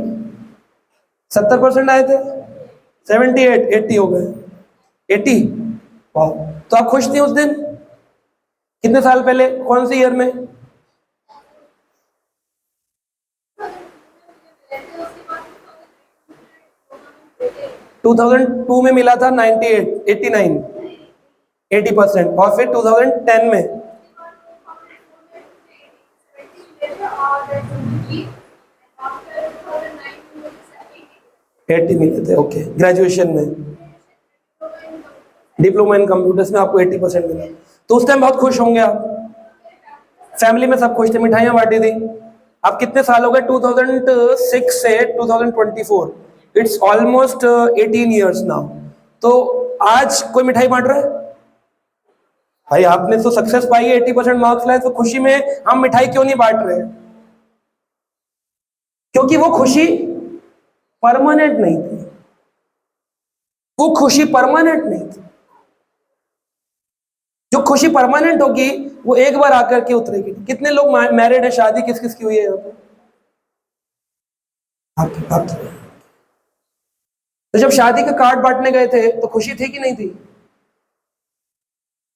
70% आए थे, 78, 80 हो गए, 80। वाह, तो आप खुश थे उस दिन? कितने साल पहले, कौन सी ईयर में? 2002 में मिला था 98, 89, 80%। और फिर 2010 में 80 मिले थे। ओके, ग्रेजुएशन में डिप्लोमा इन कंप्यूटर्स में आपको 80% मिला, तो उस टाइम बहुत खुश होंगे आप। फैमिली में सब खुश थे, मिठाइयां बांटी थी। अब कितने साल हो गए, 2006 से 2024, इट्स ऑलमोस्ट 18 ईयर्स नाउ। तो आज कोई मिठाई बांट रहा है? भाई आपने तो सक्सेस पाई है, 80% मार्क्स लाए, तो खुशी में हम मिठाई क्यों नहीं बांट रहे? क्योंकि वो खुशी परमानेंट नहीं थी, वो खुशी परमानेंट नहीं थी। जो खुशी परमानेंट होगी वो एक बार आकर के उतरेगी। कितने लोग मैरिड है, शादी किस किस की हुई है यहाँ पे? आप तो जब शादी का कार्ड बांटने गए थे तो खुशी थी कि नहीं थी?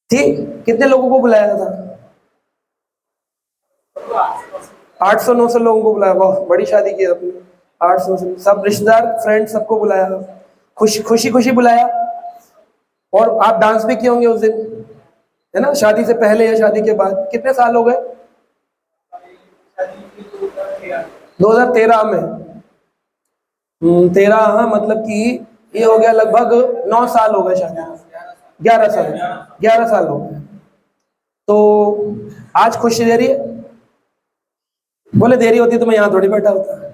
थी। कितने लोगों को बुलाया था? 800-900 लोगों को बुलाया। वाह, बड़ी शादी की आपने, 800 से सब रिश्तेदार फ्रेंड सबको बुलाया, खुशी खुशी खुशी बुलाया। और आप डांस भी किए होंगे उस दिन, है ना? शादी से पहले या शादी के बाद? कितने साल हो गए? 2013 में 13, हाँ, मतलब कि ये हो गया लगभग 9 साल हो गए शादी, 11 साल, 11 साल हो गए। तो आज खुशी दे रही है? बोले देरी होती तो मैं यहां थोड़ी बैठा होता।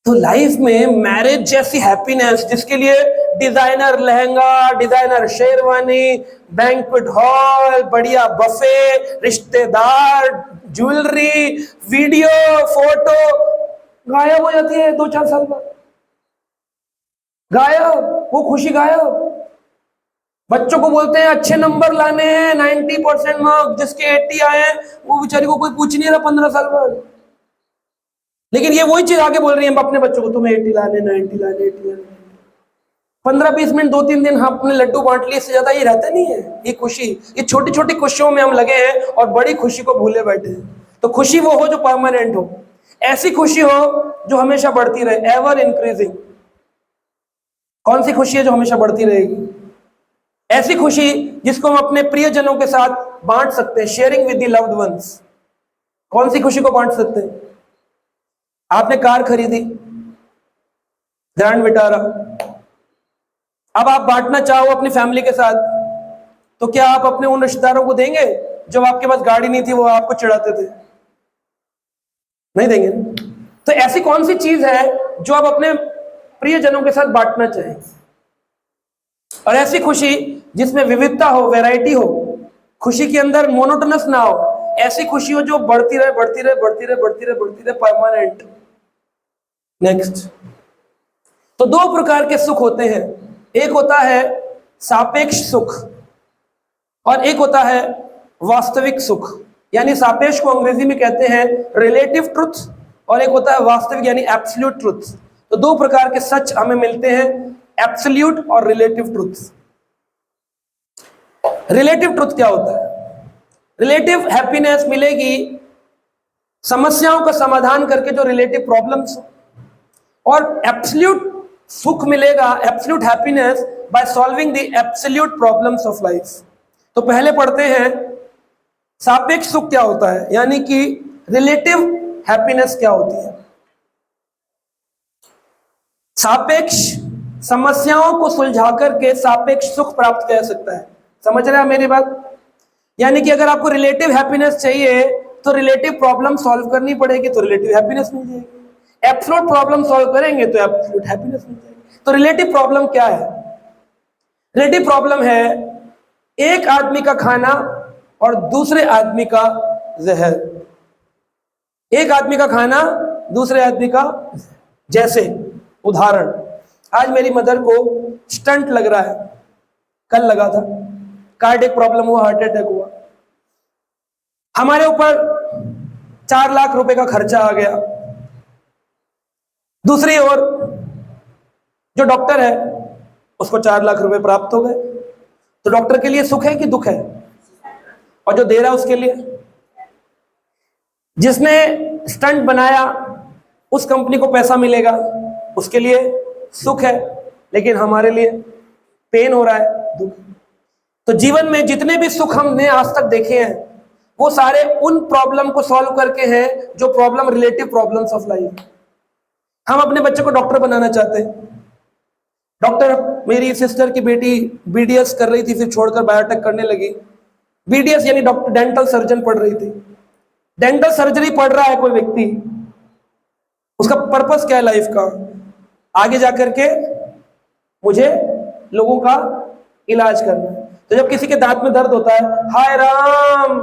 तो लाइफ में मैरिज जैसी हैप्पीनेस, जिसके लिए designer lehenga, designer sherwani, banquet hall, बढ़िया बफे, रिश्तेदार, ज्वेलरी, वीडियो, फोटो, गायब हो जाती है 2-4 साल बाद। गायब, वो खुशी गायब। बच्चों को बोलते हैं अच्छे नंबर लाने हैं, 90% मार्क्स, जिसके 80 आए हैं वो बेचारी को कोई पूछ नहीं रहा 15 साल बाद। लेकिन ये वही चीज आगे बोल रही है अपने बच्चों को, तुम्हें 80 लाने, 90 लाने, 80 लाने। 15-20 मिनट, 2-3 दिन हम अपने लड्डू बांट लिए, इससे ज्यादा ये रहता नहीं है। ये खुशी, ये छोटी छोटी खुशियों में हम लगे हैं और बड़ी खुशी को भूले बैठे हैं। तो खुशी वो हो जो परमानेंट हो, ऐसी खुशी हो जो हमेशा बढ़ती रहे, एवर इंक्रीजिंग। कौन सी खुशी है जो हमेशा बढ़ती रहेगी? ऐसी खुशी जिसको हम अपने प्रियजनों के साथ बांट सकते हैं, sharing with the loved ones. कौन सी खुशी को बांट सकते हैं? आपने कार खरीदी, ग्रैंड विटारा, अब आप बांटना चाहो अपनी फैमिली के साथ, तो क्या आप अपने उन रिश्तेदारों को देंगे जब आपके पास गाड़ी नहीं थी, वो आपको चिढ़ाते थे? नहीं देंगे। तो ऐसी कौन सी चीज है जो आप अपने प्रियजनों के साथ बांटना चाहें? और ऐसी खुशी जिसमें विविधता हो, वैरायटी हो, खुशी के अंदर मोनोटोनस ना हो, ऐसी खुशी हो जो बढ़ती रहे, बढ़ती रहे, बढ़ती रहे, बढ़ती रहे, बढ़ती रहे, परमानेंट। नेक्स्ट, तो 2 प्रकार के सुख होते हैं। एक होता है सापेक्ष सुख और एक होता है वास्तविक सुख। यानी सापेक्ष को अंग्रेजी में कहते हैं रिलेटिव ट्रुथ और एक होता है वास्तविक यानी एब्सोल्यूट ट्रुथ। तो दो प्रकार के सच हमें मिलते हैं, एब्सोल्यूट और रिलेटिव ट्रुथ। रिलेटिव ट्रुथ क्या होता है? रिलेटिव हैप्पीनेस मिलेगी समस्याओं का समाधान करके जो रिलेटिव प्रॉब्लम्स, और एब्सोल्यूट सुख मिलेगा, absolute happiness by solving the absolute problems of life. तो पहले पढ़ते हैं सापेक्ष सुख क्या होता है, यानी कि रिलेटिव हैप्पीनेस क्या होती है। सापेक्ष समस्याओं को सुलझा करके सापेक्ष सुख प्राप्त कर सकता है। समझ रहे हैं मेरी बात? यानी कि अगर आपको रिलेटिव हैप्पीनेस चाहिए तो रिलेटिव प्रॉब्लम सॉल्व करनी पड़ेगी तो रिलेटिव हैप्पीनेस मिल जाएगी। एब्सोल्यूट प्रॉब्लम सॉल्व करेंगे तो एब्सोल्यूट हैप्पीनेस मिल जाएगी। तो रिलेटिव प्रॉब्लम क्या है? रिलेटिव प्रॉब्लम है एक आदमी का खाना और दूसरे आदमी का जहर। एक आदमी का खाना दूसरे आदमी का, जैसे उदाहरण, आज मेरी मदर को स्टंट लग रहा है, कल लगा था, कार्डियक प्रॉब्लम हुआ, हार्ट अटैक हुआ, हमारे ऊपर 4 लाख रुपए का खर्चा आ गया। दूसरी ओर जो डॉक्टर है उसको 4 लाख रुपए प्राप्त हो गए। तो डॉक्टर के लिए सुख है कि दुख है? और जो दे रहा है उसके लिए, जिसने स्टंट बनाया उस कंपनी को पैसा मिलेगा, उसके लिए सुख है, लेकिन हमारे लिए पेन हो रहा है, दुख। तो जीवन में जितने भी सुख हमने आज तक देखे हैं वो सारे उन प्रॉब्लम को सॉल्व करके हैं जो problem relative problems of life. हम अपने बच्चे को डॉक्टर बनाना चाहते हैं। डॉक्टर, मेरी सिस्टर की बेटी बीडीएस कर रही थी, फिर छोड़कर बायोटेक करने लगी। बीडीएस यानी डॉक्टर डेंटल सर्जन पढ़ रही थी। डेंटल सर्जरी पढ़ रहा है कोई व्यक्ति, उसका पर्पस क्या है लाइफ का? आगे जाकर के मुझे लोगों का इलाज करना है। तो जब किसी के दांत में दर्द होता है, हाय राम,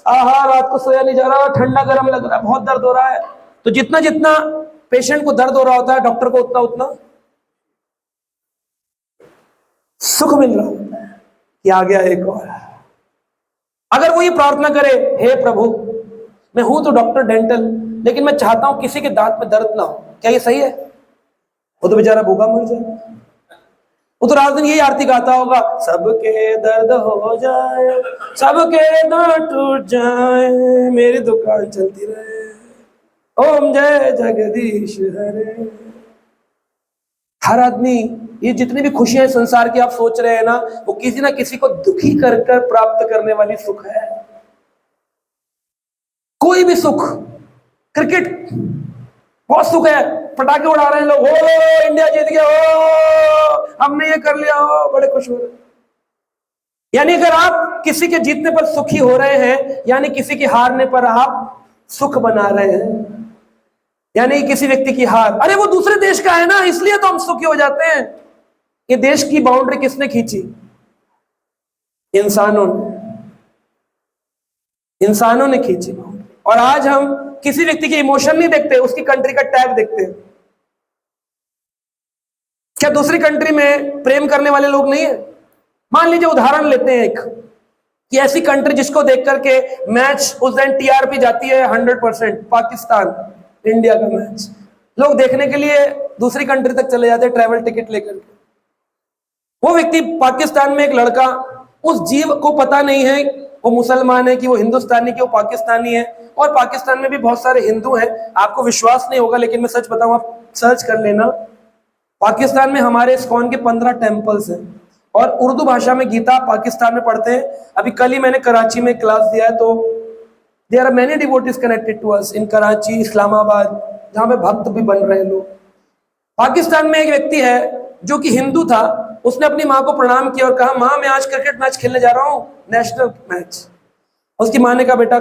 आहा रात को सोया नहीं जा रहा, ठंडा गर्म लग रहा है, बहुत दर्द हो रहा है, तो जितना जितना पेशेंट को दर्द हो रहा होता है डॉक्टर को उतना उतना सुख मिल रहा होता है कि आ गया एक और। अगर वो ये प्रार्थना करे, हे प्रभु मैं हूं तो डॉक्टर डेंटल, लेकिन मैं चाहता हूं किसी के दांत में दर्द ना हो, क्या ये सही है? वो तो बेचारा भूखा मर जाए। वो तो रात दिन यही आरती गाता होगा, सबके दर्द हो जाए, सबके दांत टूट जाए, मेरी दुकान चलती रहे, ओम जय जगदीश हरे। हर आदमी, ये जितनी भी खुशियां संसार की आप सोच रहे हैं ना, वो किसी ना किसी को दुखी कर कर प्राप्त करने वाली सुख है। कोई भी सुख, क्रिकेट बहुत सुख है, पटाखे उड़ा रहे हैं लोग, ओ इंडिया जीत गया, ओ हमने ये कर लिया, ओ बड़े खुश हो रहे हैं। यानी अगर आप किसी के जीतने पर सुखी हो रहे हैं, यानी किसी के हारने पर आप सुख बना रहे हैं। यानी किसी व्यक्ति की हार, अरे वो दूसरे देश का है ना, इसलिए तो हम सुखी हो जाते हैं। ये देश की बाउंड्री किसने खींची? इंसानों ने खींची बाउंड्री। और आज हम किसी व्यक्ति के इमोशन नहीं देखते, उसकी कंट्री का टैग देखते हैं। क्या दूसरी कंट्री में प्रेम करने वाले लोग नहीं है? मान लीजिए उदाहरण लेते हैं एक, कि ऐसी कंट्री जिसको देख करके मैच उस दिन टीआरपी जाती है 100%, पाकिस्तान इंडिया का मैच, लोग देखने के लिए दूसरी कंट्री तक चले जाते हैं ट्रैवल टिकट लेकर के। वो व्यक्ति पाकिस्तान में, एक लड़का, उस जीव को पता नहीं है वो मुसलमान है कि वो हिंदुस्तानी, कि वो पाकिस्तानी है। और पाकिस्तान में भी बहुत सारे हिंदू हैं, आपको विश्वास नहीं होगा लेकिन मैं सच बताऊं, आप सर्च कर लेना। पाकिस्तान में हमारे इस्कॉन के 15 टेम्पल्स हैं और उर्दू भाषा में गीता पाकिस्तान में पढ़ते हैं। अभी कल ही मैंने कराची में क्लास दिया है, तो there are many devotees connected to us in Karachi, Islamabad, जहां पे भक्त भी बन रहे हैं लोग। पाकिस्तान में एक व्यक्ति है जो कि हिंदू था, उसने अपनी माँ को प्रणाम किया और कहा, माँ मैं आज क्रिकेट मैच खेलने जा रहा हूँ, नेशनल मैच। उसकी माँ ने कहा, बेटा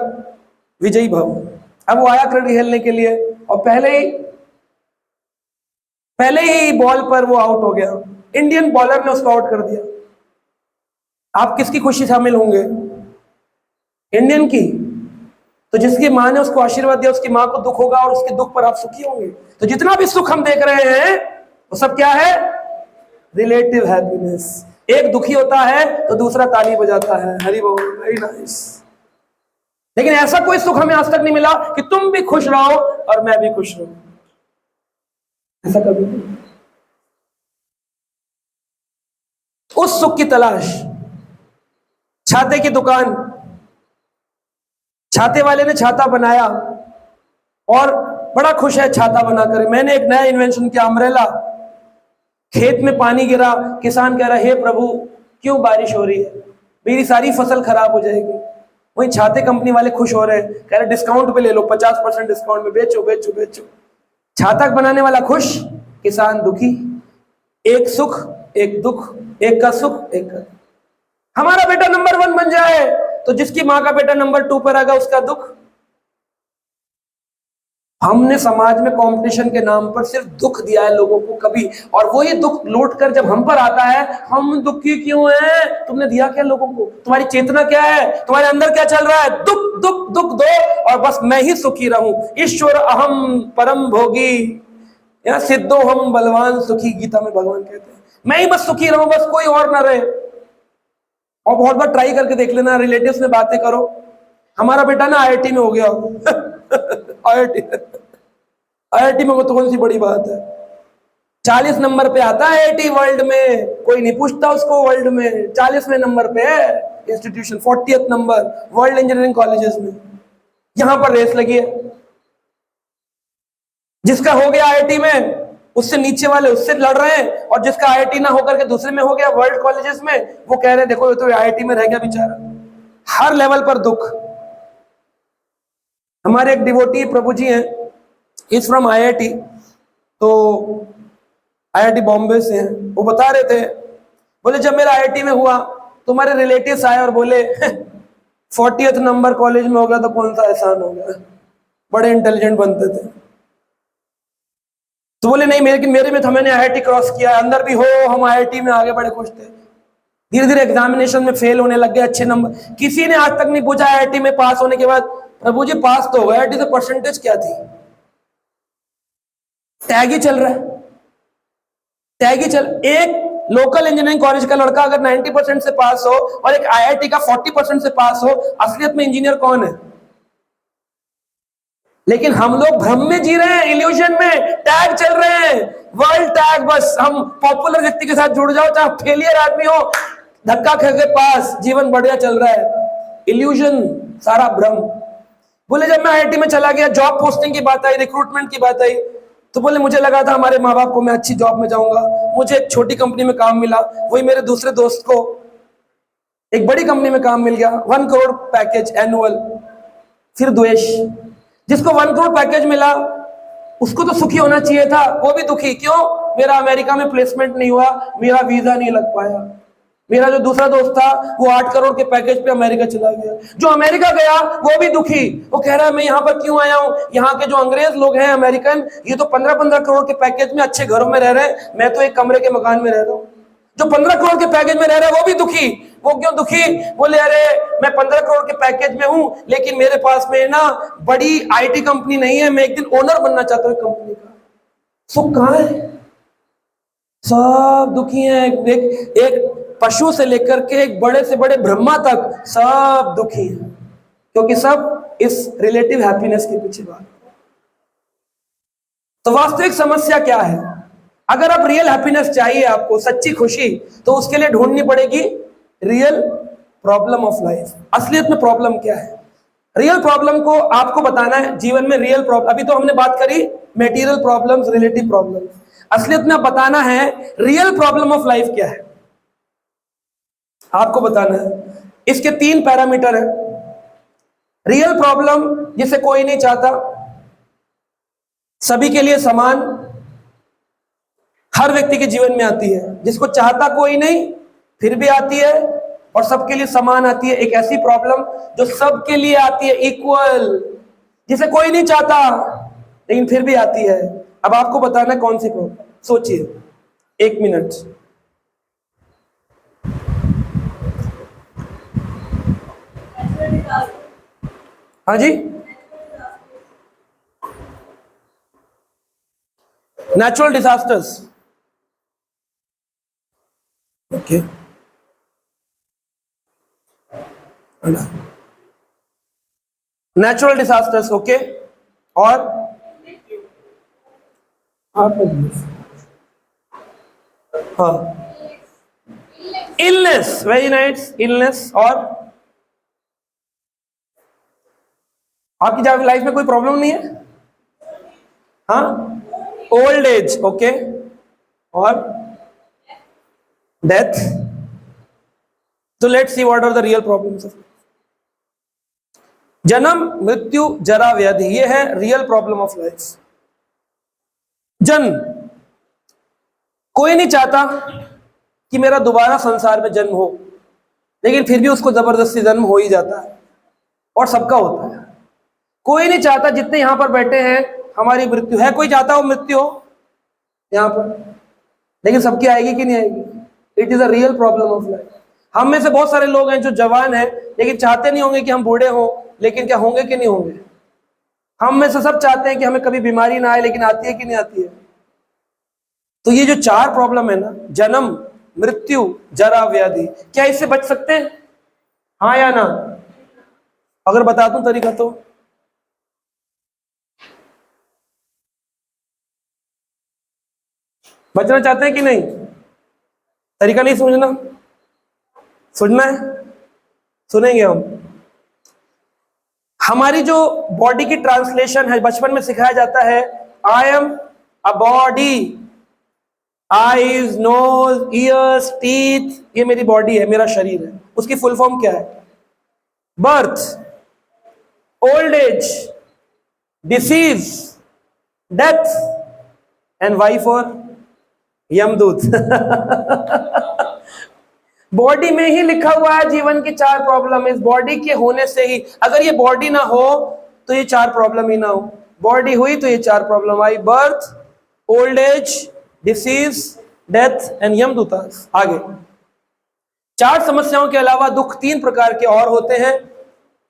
विजयी भव। अब वो आया क्रिकेट खेलने के लिए और पहले ही बॉल पर वो आउट हो गया। इंडियन बॉलर ने उसको आउट कर दिया। आप किसकी खुशी शामिल होंगे? इंडियन की। तो जिसकी माँ ने उसको आशीर्वाद दिया, उसकी माँ को दुख होगा और उसके दुख पर आप सुखी होंगे। तो जितना भी सुख हम देख रहे हैं वो सब क्या है? Relative happiness. एक दुखी होता है तो दूसरा ताली बजाता है, हरि बोल, वेरी नाइस। लेकिन ऐसा कोई सुख हमें आज तक नहीं मिला कि तुम भी खुश रहो और मैं भी खुश रहूं, ऐसा कभी नहीं। उस सुख की तलाश, छाते की दुकान, छाते वाले ने छाता बनाया और बड़ा खुश है छाता बनाकर। मैंने एक नया इन्वेंशन किया, अम्ब्रेला। खेत में पानी गिरा, किसान कह रहा है, हे प्रभु क्यों बारिश हो रही है, मेरी सारी फसल खराब हो जाएगी। वहीं छाते कंपनी वाले खुश हो रहे हैं, कह रहे डिस्काउंट पे ले लो, 50% डिस्काउंट में बेचो बेचो बेचो। छाता बनाने वाला खुश, किसान दुखी। एक सुख एक दुख, एक का सुख एक का। हमारा बेटा नंबर 1 बन जाए तो जिसकी मां का बेटा नंबर 2 पर आएगा उसका दुख। हमने समाज में कंपटीशन के नाम पर सिर्फ दुख दिया है लोगों को कभी, और वही दुख लौट कर जब हम पर आता है, हम दुखी क्यों हैं? तुमने दिया क्या लोगों को? तुम्हारी चेतना क्या है? तुम्हारे अंदर क्या चल रहा है? दुख दुख दुख दो और बस मैं ही सुखी रहूं। ईश्वर अहम परम भोगी, या सिद्धो हम बलवान सुखी, गीता में भगवान कहते हैं। मैं ही बस सुखी रहूं, बस कोई और ना रहे। और बहुत बार ट्राई करके देख लेना, रिलेटिव्स में बातें करो, हमारा बेटा ना IIT में हो गया IIT में वो तो कौन सी बड़ी बात है, 40 नंबर पे आता है IIT वर्ल्ड में, कोई नहीं पूछता उसको वर्ल्ड में, 40वें नंबर पे है institution, 40th number world engineering colleges में। यहां पर रेस लगी है, जिसका हो गया IIT में उससे नीचे वाले उससे लड़ रहे हैं, और जिसका IIT ना होकर के दूसरे में हो गया वर्ल्ड कॉलेजेस में, वो कह रहे हैं देखो ये तो IIT में रह गया बेचारा। हर लेवल पर दुख। हमारे एक डिवोटी प्रभु जी हैं, इज फ्रॉम IIT, तो IIT बॉम्बे से हैं। वो बता रहे थे, बोले जब मेरा IIT में हुआ तुम्हारे रिलेटिव्स आए और बोले 40th नंबर कॉलेज में हो गया तो कौन सा एहसान हो गया, बड़े इंटेलिजेंट बनते थे। तो बोले नहीं, मेरे में तो मैंने IIT क्रॉस किया, अंदर भी हो हम IIT में आगे बड़े खुश थे। धीरे धीरे एग्जामिनेशन में फेल होने लग गए, अच्छे नंबर। किसी ने आज तक नहीं पूछा IIT में पास होने के बाद, प्रभु जी पास तो हो गया, IIT से परसेंटेज क्या थी? टैग ही चल रहा है, टैग ही चल। एक लोकल इंजीनियरिंग कॉलेज का लड़का अगर 90% से पास हो और एक IIT का 40% से पास हो, असलियत में इंजीनियर कौन है? लेकिन हम लोग भ्रम में जी रहे हैं, इल्यूजन में, टैग चल रहे हैं, वर्ल्ड टैग। बस हम पॉपुलर व्यक्ति के साथ जुड़ जाओ, चाहे फेलियर आदमी हो, धक्का खा के पास, जीवन बढ़िया चल रहा है। इल्यूजन, सारा भ्रम। बोले जब मैं IIT में चला गया, जॉब पोस्टिंग की बात आई, रिक्रूटमेंट की बात आई, तो बोले मुझे लगा था हमारे माँ बाप को मैं अच्छी जॉब में जाऊंगा, मुझे एक छोटी कंपनी में काम मिला, वही मेरे दूसरे दोस्त को एक बड़ी कंपनी में काम मिल गया, 1 करोड़ पैकेज एनुअल। फिर द्वेष, जिसको 1 करोड़ पैकेज मिला उसको तो सुखी होना चाहिए था, वो भी दुखी। क्यों? मेरा अमेरिका में प्लेसमेंट नहीं हुआ, मेरा वीजा नहीं लग पाया। मेरा जो दूसरा दोस्त था वो 8 करोड़ के पैकेज पे अमेरिका चला गया। जो अमेरिका गया वो भी दुखी, वो कह रहा है मैं यहाँ पर क्यों आया हूँ, यहाँ के जो अंग्रेज लोग हैं अमेरिकन, ये तो 15-15 करोड़ के पैकेज में अच्छे घरों में रह रहे हैं, मैं तो एक कमरे के मकान में रह रहा हूँ। जो 15 करोड़ के पैकेज में रह रहा है वो भी दुखी। वो क्यों दुखी? बोले अरे मैं 15 करोड़ के पैकेज में हूं, लेकिन मेरे पास में ना बड़ी IT कंपनी नहीं है, मैं एक दिन ओनर बनना चाहता हूं कंपनी का। सुख कहां है? सब दुखी हैं। एक पशु से लेकर के एक बड़े से बड़े ब्रह्मा तक सब दुखी हैं, क्योंकि सब इस रिलेटिव हैप्पीनेस के पीछे भाग। तो वास्तविक समस्या क्या है? अगर आप रियल हैप्पीनेस चाहिए, आपको सच्ची खुशी, तो उसके लिए ढूंढनी पड़ेगी रियल प्रॉब्लम ऑफ लाइफ। असलियत में प्रॉब्लम क्या है? रियल प्रॉब्लम को आपको बताना है जीवन में। रियल प्रॉब्लम, अभी तो हमने बात करी मेटीरियल प्रॉब्लम्स, रिलेटिव प्रॉब्लम्स। असलियत में बताना है रियल प्रॉब्लम ऑफ लाइफ क्या है, आपको बताना है। इसके 3 पैरामीटर है। रियल प्रॉब्लम जिसे कोई नहीं चाहता, सभी के लिए समान, हर व्यक्ति के जीवन में आती है, जिसको चाहता कोई नहीं फिर भी आती है और सबके लिए समान आती है। एक ऐसी प्रॉब्लम जो सबके लिए आती है इक्वल, जिसे कोई नहीं चाहता लेकिन फिर भी आती है। अब आपको बताना है कौन सी प्रॉब्लम। सोचिए 1 मिनट। हाँ जी, natural disasters. Okay, natural disasters, okay. और आप हाँ, इलनेस, वेरी नाइस, इलनेस। और आपकी जब लाइफ में कोई प्रॉब्लम नहीं है? हाँ, ओल्ड एज, ओके। और डेथ। तो let's see what are the real problems of. जन्म, मृत्यु, जरा, व्याधि, ये है रियल प्रॉब्लम ऑफ लाइफ। जन्म, कोई नहीं चाहता कि मेरा दोबारा संसार में जन्म हो, लेकिन फिर भी उसको जबरदस्ती जन्म हो ही जाता है, और सबका होता है। कोई नहीं चाहता, जितने यहां पर बैठे हैं, हमारी मृत्यु है। कोई चाहता हो मृत्यु हो यहां पर, लेकिन सबकी आएगी कि नहीं आएगी? It is a real problem of life. हम में से बहुत सारे लोग हैं जो जवान हैं, लेकिन चाहते नहीं होंगे कि हम बूढ़े हों, लेकिन क्या होंगे कि नहीं होंगे? हम में से सब चाहते हैं कि हमें कभी बीमारी ना आए, लेकिन आती है कि नहीं आती है? तो ये जो चार प्रॉब्लम है ना, जन्म, मृत्यु, जरा, व्याधि, क्या इससे बच सकते हैं? हाँ या ना? अगर बता दूं तरीका तो? बचना चाहते हैं कि नहीं? तरीका नहीं समझना? सुनना है? सुनेंगे हम। हमारी जो बॉडी की ट्रांसलेशन है, बचपन में सिखाया जाता है, I am a body, eyes, nose, ears, teeth, ये मेरी बॉडी है, मेरा शरीर है। उसकी फुल फॉर्म क्या है? Birth, old age, disease, death, and Y for Yamdoot. Body में ही लिखा हुआ है जीवन की चार प्रॉब्लम। इस बॉडी के होने से ही, अगर ये बॉडी ना हो तो ये चार प्रॉब्लम ही ना हो, बॉडी हुई तो ये चार प्रॉब्लम आई, birth, old age, disease, death and यमदूतास। आगे चार समस्याओं के अलावा दुख तीन प्रकार के और होते हैं।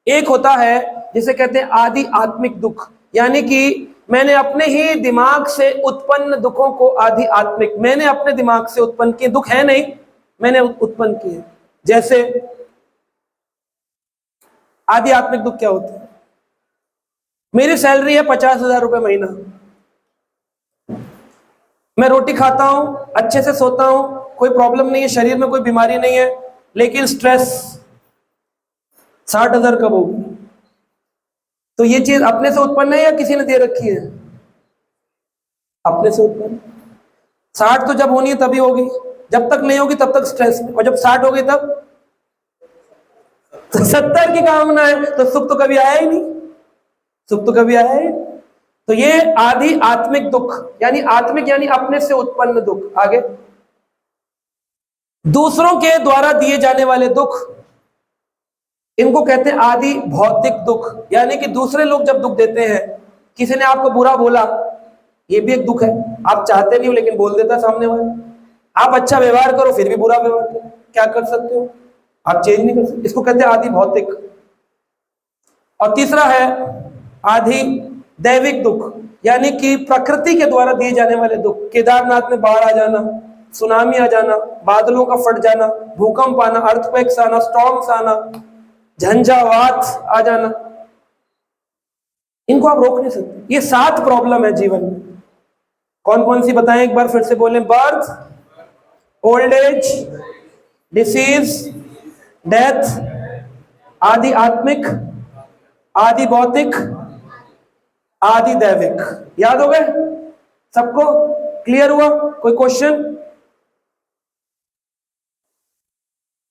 एक होता है जिसे कहते हैं आदि आत्मिक दुख, यानी कि मैंने अपने ही दिमाग से उत्पन्न दुखों को आदि आत्मिक, मैंने अपने दिमाग से उत्पन्न किए दुख, है नहीं, मैंने उत्पन्न किए। जैसे आदि आत्मिक दुख क्या होते हैं? मेरी सैलरी है 50,000 रुपए महीना, मैं रोटी खाता हूं, अच्छे से सोता हूं, कोई प्रॉब्लम नहीं है, शरीर में कोई बीमारी नहीं है, लेकिन स्ट्रेस 60,000 कब होगी? तो ये चीज अपने से उत्पन्न है या किसी ने दे रखी है? अपने से उत्पन्न। 60 तो जब होनी है तभी होगी, जब तक नहीं होगी तब तक स्ट्रेस में, और जब 60 हो गई तब तो 70 की कामना है, तो सुख तो कभी आया ही नहीं, सुख तो कभी आया ही। तो ये आदि आत्मिक दुख, यानी आत्मिक यानी अपने से उत्पन्न दुख। आगे दूसरों के द्वारा दिए जाने वाले दुख, इनको कहते हैं आदि भौतिक दुख, यानी कि दूसरे लोग जब दुख देते हैं, किसी ने आपको बुरा बोला, ये भी एक दुख है, आप चाहते नहीं हो लेकिन बोल देता सामने वाला। आप अच्छा व्यवहार करो फिर भी बुरा व्यवहार करो, क्या कर सकते हो? आप चेंज नहीं कर सकते, इसको कहते हैं आदि भौतिक। और तीसरा है आदि दैविक दुख, यानी कि प्रकृति के द्वारा दिए जाने वाले दुख। केदारनाथ में बाढ़ आ जाना, सुनामी आ जाना, बादलों का फट जाना, भूकंप आना, अर्थक्वेक्स आना, स्टॉर्म्स आना, झंझावात आ जाना, इनको आप रोक नहीं सकते। ये 7 प्रॉब्लम है जीवन में। कौन कौन सी बताएं एक बार फिर से बोलें? Birth, old age, disease, death, आदि आत्मिक, आदि भौतिक, आदि दैविक। याद हो गए सबको? क्लियर हुआ? कोई क्वेश्चन,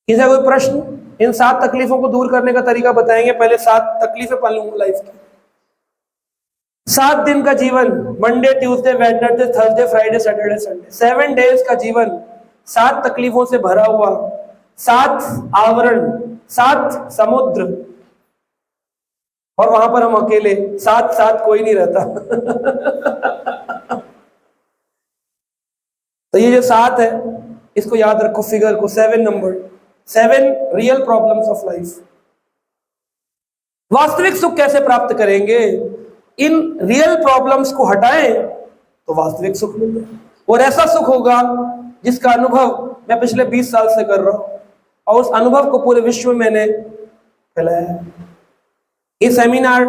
किसी का कोई प्रश्न? इन 7 तकलीफों को दूर करने का तरीका बताएंगे। पहले 7 तकलीफें पालूंगा लाइफ की। 7 दिन का जीवन, Monday, Tuesday, Wednesday, Thursday, Friday, Saturday, Sunday, 7 days का जीवन 7 तकलीफों से भरा हुआ, 7 आवरण, 7 समुद्र, और वहां पर हम अकेले, साथ कोई नहीं रहता। तो ये जो 7 है, इसको याद रखो, फिगर को, 7 number, 7 real problems of life. वास्तविक सुख कैसे प्राप्त करेंगे? इन रियल प्रॉब्लम्स को हटाएं तो वास्तविक सुख मिलेगा, और ऐसा सुख होगा जिसका अनुभव मैं पिछले 20 साल से कर रहा हूं, और उस अनुभव को पूरे विश्व में मैंने फैलाया। ये सेमिनार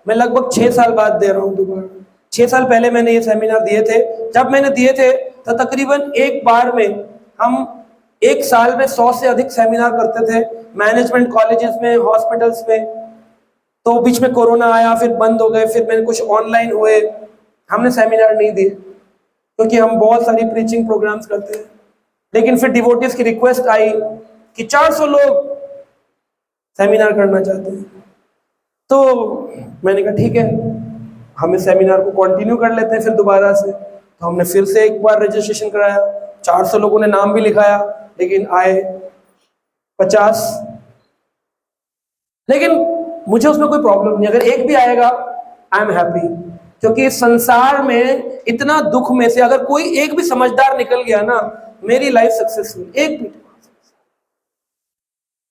मैं लगभग 6 साल बाद दे रहा हूँ दोबारा। 6 साल पहले मैंने ये सेमिनार दिए थे। जब मैंने दिए थे तो तकरीबन एक बार में हम एक साल में 100 से अधिक सेमिनार करते थे, मैनेजमेंट कॉलेजेस में, हॉस्पिटल्स में। तो बीच में कोरोना आया, फिर बंद हो गए, फिर मैंने कुछ ऑनलाइन हुए, हमने सेमिनार नहीं दिए क्योंकि हम बहुत सारी प्रीचिंग प्रोग्राम्स करते हैं। लेकिन फिर डिवोटीज की रिक्वेस्ट आई कि 400 लोग सेमिनार करना चाहते हैं, तो मैंने कहा ठीक है, हम इस सेमिनार को कंटिन्यू कर लेते हैं फिर दोबारा से। तो हमने फिर से एक बार रजिस्ट्रेशन कराया, 400 लोगों ने नाम भी लिखाया, लेकिन आए 50। लेकिन मुझे उसमें कोई प्रॉब्लम नहीं, अगर एक भी आएगा आई एम हैप्पी, क्योंकि इस संसार में इतना दुख में से अगर कोई एक भी समझदार निकल गया ना, मेरी लाइफ सक्सेसफुल। एक भी,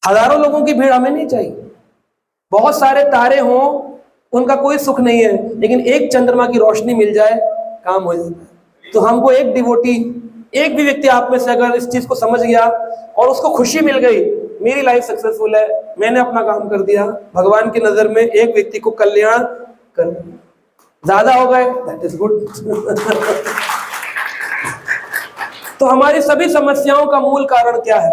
हजारों लोगों की भीड़ हमें नहीं चाहिए, बहुत सारे तारे हों उनका कोई सुख नहीं है, लेकिन एक चंद्रमा की रोशनी मिल जाए काम हो जाता है। तो हमको एक डिवोटी, एक भी व्यक्ति आप में से अगर इस चीज को समझ गया और उसको खुशी मिल गई, मेरी लाइफ सक्सेसफुल है, मैंने अपना काम कर दिया, भगवान की नजर में एक व्यक्ति को कल्याण कर दिया। ज्यादा हो गए दैट इज गुड। तो हमारी सभी समस्याओं का मूल कारण क्या है?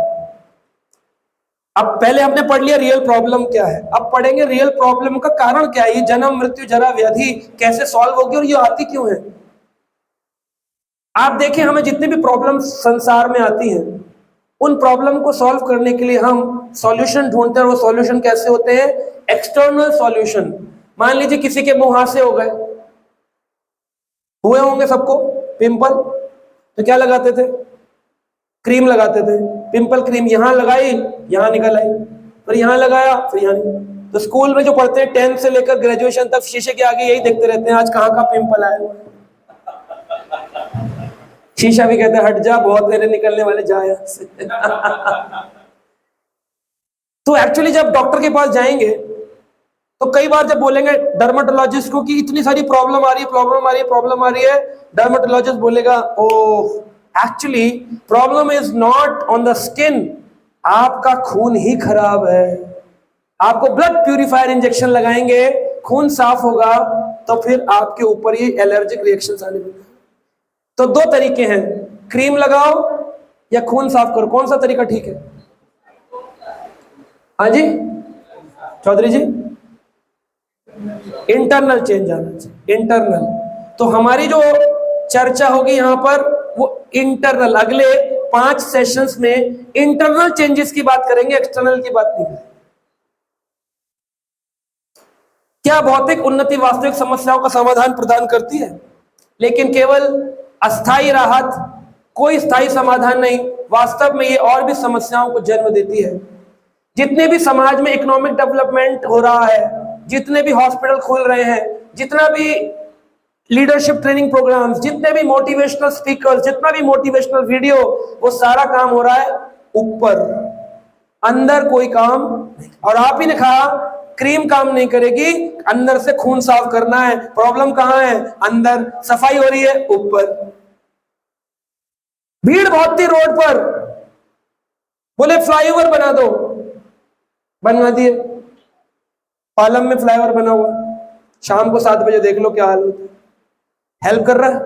अब पहले हमने पढ़ लिया रियल प्रॉब्लम क्या है, अब पढ़ेंगे रियल प्रॉब्लम का कारण क्या है। ये जन्म मृत्यु जरा व्याधि कैसे सॉल्व होगी और ये आती क्यों है? आप देखें, हमें जितनी भी प्रॉब्लम संसार में आती हैं, उन प्रॉब्लम को सॉल्व करने के लिए हम सॉल्यूशन ढूंढते हैं। और वो सॉल्यूशन कैसे होते हैं? External solution. मान लीजिए किसी के मुहासे हो गए, हुए होंगे सबको पिंपल, तो क्या लगाते थे? क्रीम लगाते थे, पिंपल क्रीम। यहां लगाई, यहां निकल आई, फिर यहां लगाया, फिर यहां निकल। तो स्कूल में जो पढ़ते हैं 10th से लेकर ग्रेजुएशन तक शीशे के आगे यही देखते रहते हैं, आज कहां का पिंपल आया हुआ है। शीशा भी कहते हैं हट जा, बहुत तेरे निकलने वाले, जा यहां से। तो एक्चुअली जब डॉक्टर के पास जाएंगे तो कई बार जब बोलेंगे डर्मेटोलॉजिस्ट को कि इतनी सारी प्रॉब्लम आ रही है, प्रॉब्लम आ रही है, प्रॉब्लम आ रही है, डर्मेटोलॉजिस्ट बोलेगा oh actually problem is not on the skin, आपका खून ही खराब है। आपको ब्लड प्यूरिफायर इंजेक्शन लगाएंगे, खून साफ होगा, तो फिर आपके ऊपर ये एलर्जिक रिएक्शंस आने लगेंगे। तो दो तरीके हैं, क्रीम लगाओ या खून साफ करो, कौन सा तरीका ठीक है? हाँ जी चौधरी जी, इंटरनल चेंज आना चाहिए, इंटरनल। तो हमारी जो चर्चा होगी यहां पर वो इंटरनल, अगले 5 सेशंस में इंटरनल चेंजेस की बात करेंगे, एक्सटर्नल की बात नहीं करेंगे। क्या भौतिक उन्नति वास्तविक समस्याओं का समाधान प्रदान करती है? लेकिन केवल अस्थायी राहत, कोई स्थायी समाधान नहीं। वास्तव में ये और भी समस्याओं को जन्म देती है। जितने भी समाज में इकोनॉमिक डेवलपमेंट हो रहा है, जितने भी हॉस्पिटल खुल रहे हैं, जितना भी लीडरशिप ट्रेनिंग प्रोग्राम्स, जितने भी मोटिवेशनल स्पीकर्स, जितना भी मोटिवेशनल वीडियो, वो सारा काम हो रहा है ऊपर, अंदर कोई काम नहीं। और आप ही ने कहा क्रीम काम नहीं करेगी, अंदर से खून साफ करना है। प्रॉब्लम कहां है? अंदर। सफाई हो रही है ऊपर। भीड़ बहुत थी रोड पर, बोले फ्लाईओवर बना दो, बनवा दिए। पालम में फ्लाईओवर बना हुआ, शाम को 7 बजे देख लो क्या हाल होता है। हेल्प कर रहा है।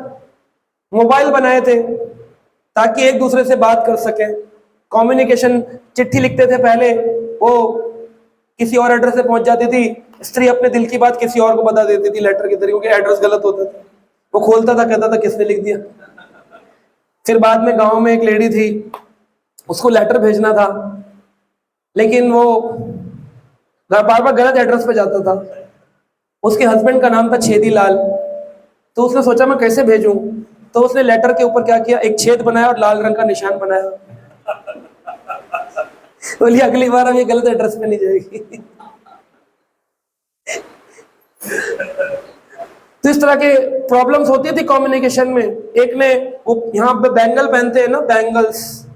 मोबाइल बनाए थे ताकि एक दूसरे से बात कर सके, कम्युनिकेशन। चिट्ठी लिखते थे पहले, वो किसी और एड्रेस से पहुंच जाती थी, स्त्री अपने दिल की बात किसी और को बता देती थी लेटर के जरिए, क्योंकि एड्रेस गलत होता था। वो खोलता था, कहता था किसने लिख दिया। फिर बाद में गांव में एक लेडी थी, उसको लेटर भेजना था, लेकिन वो बार बार गलत एड्रेस पे जाता था। उसके हस्बैंड का नाम था छेदी लाल। तो उसने सोचा मैं कैसे भेजूं, तो उसने लेटर के ऊपर क्या किया, एक छेद बनाया और लाल रंग का निशान बनाया। बोलिए अगली बार हम ये गलत एड्रेस पे नहीं जाएगी। तो इस तरह के प्रॉब्लम्स होती थी कम्युनिकेशन में। एक ने वो यहाँ पे बैंगल पहनते हैं ना, बैंगल्स,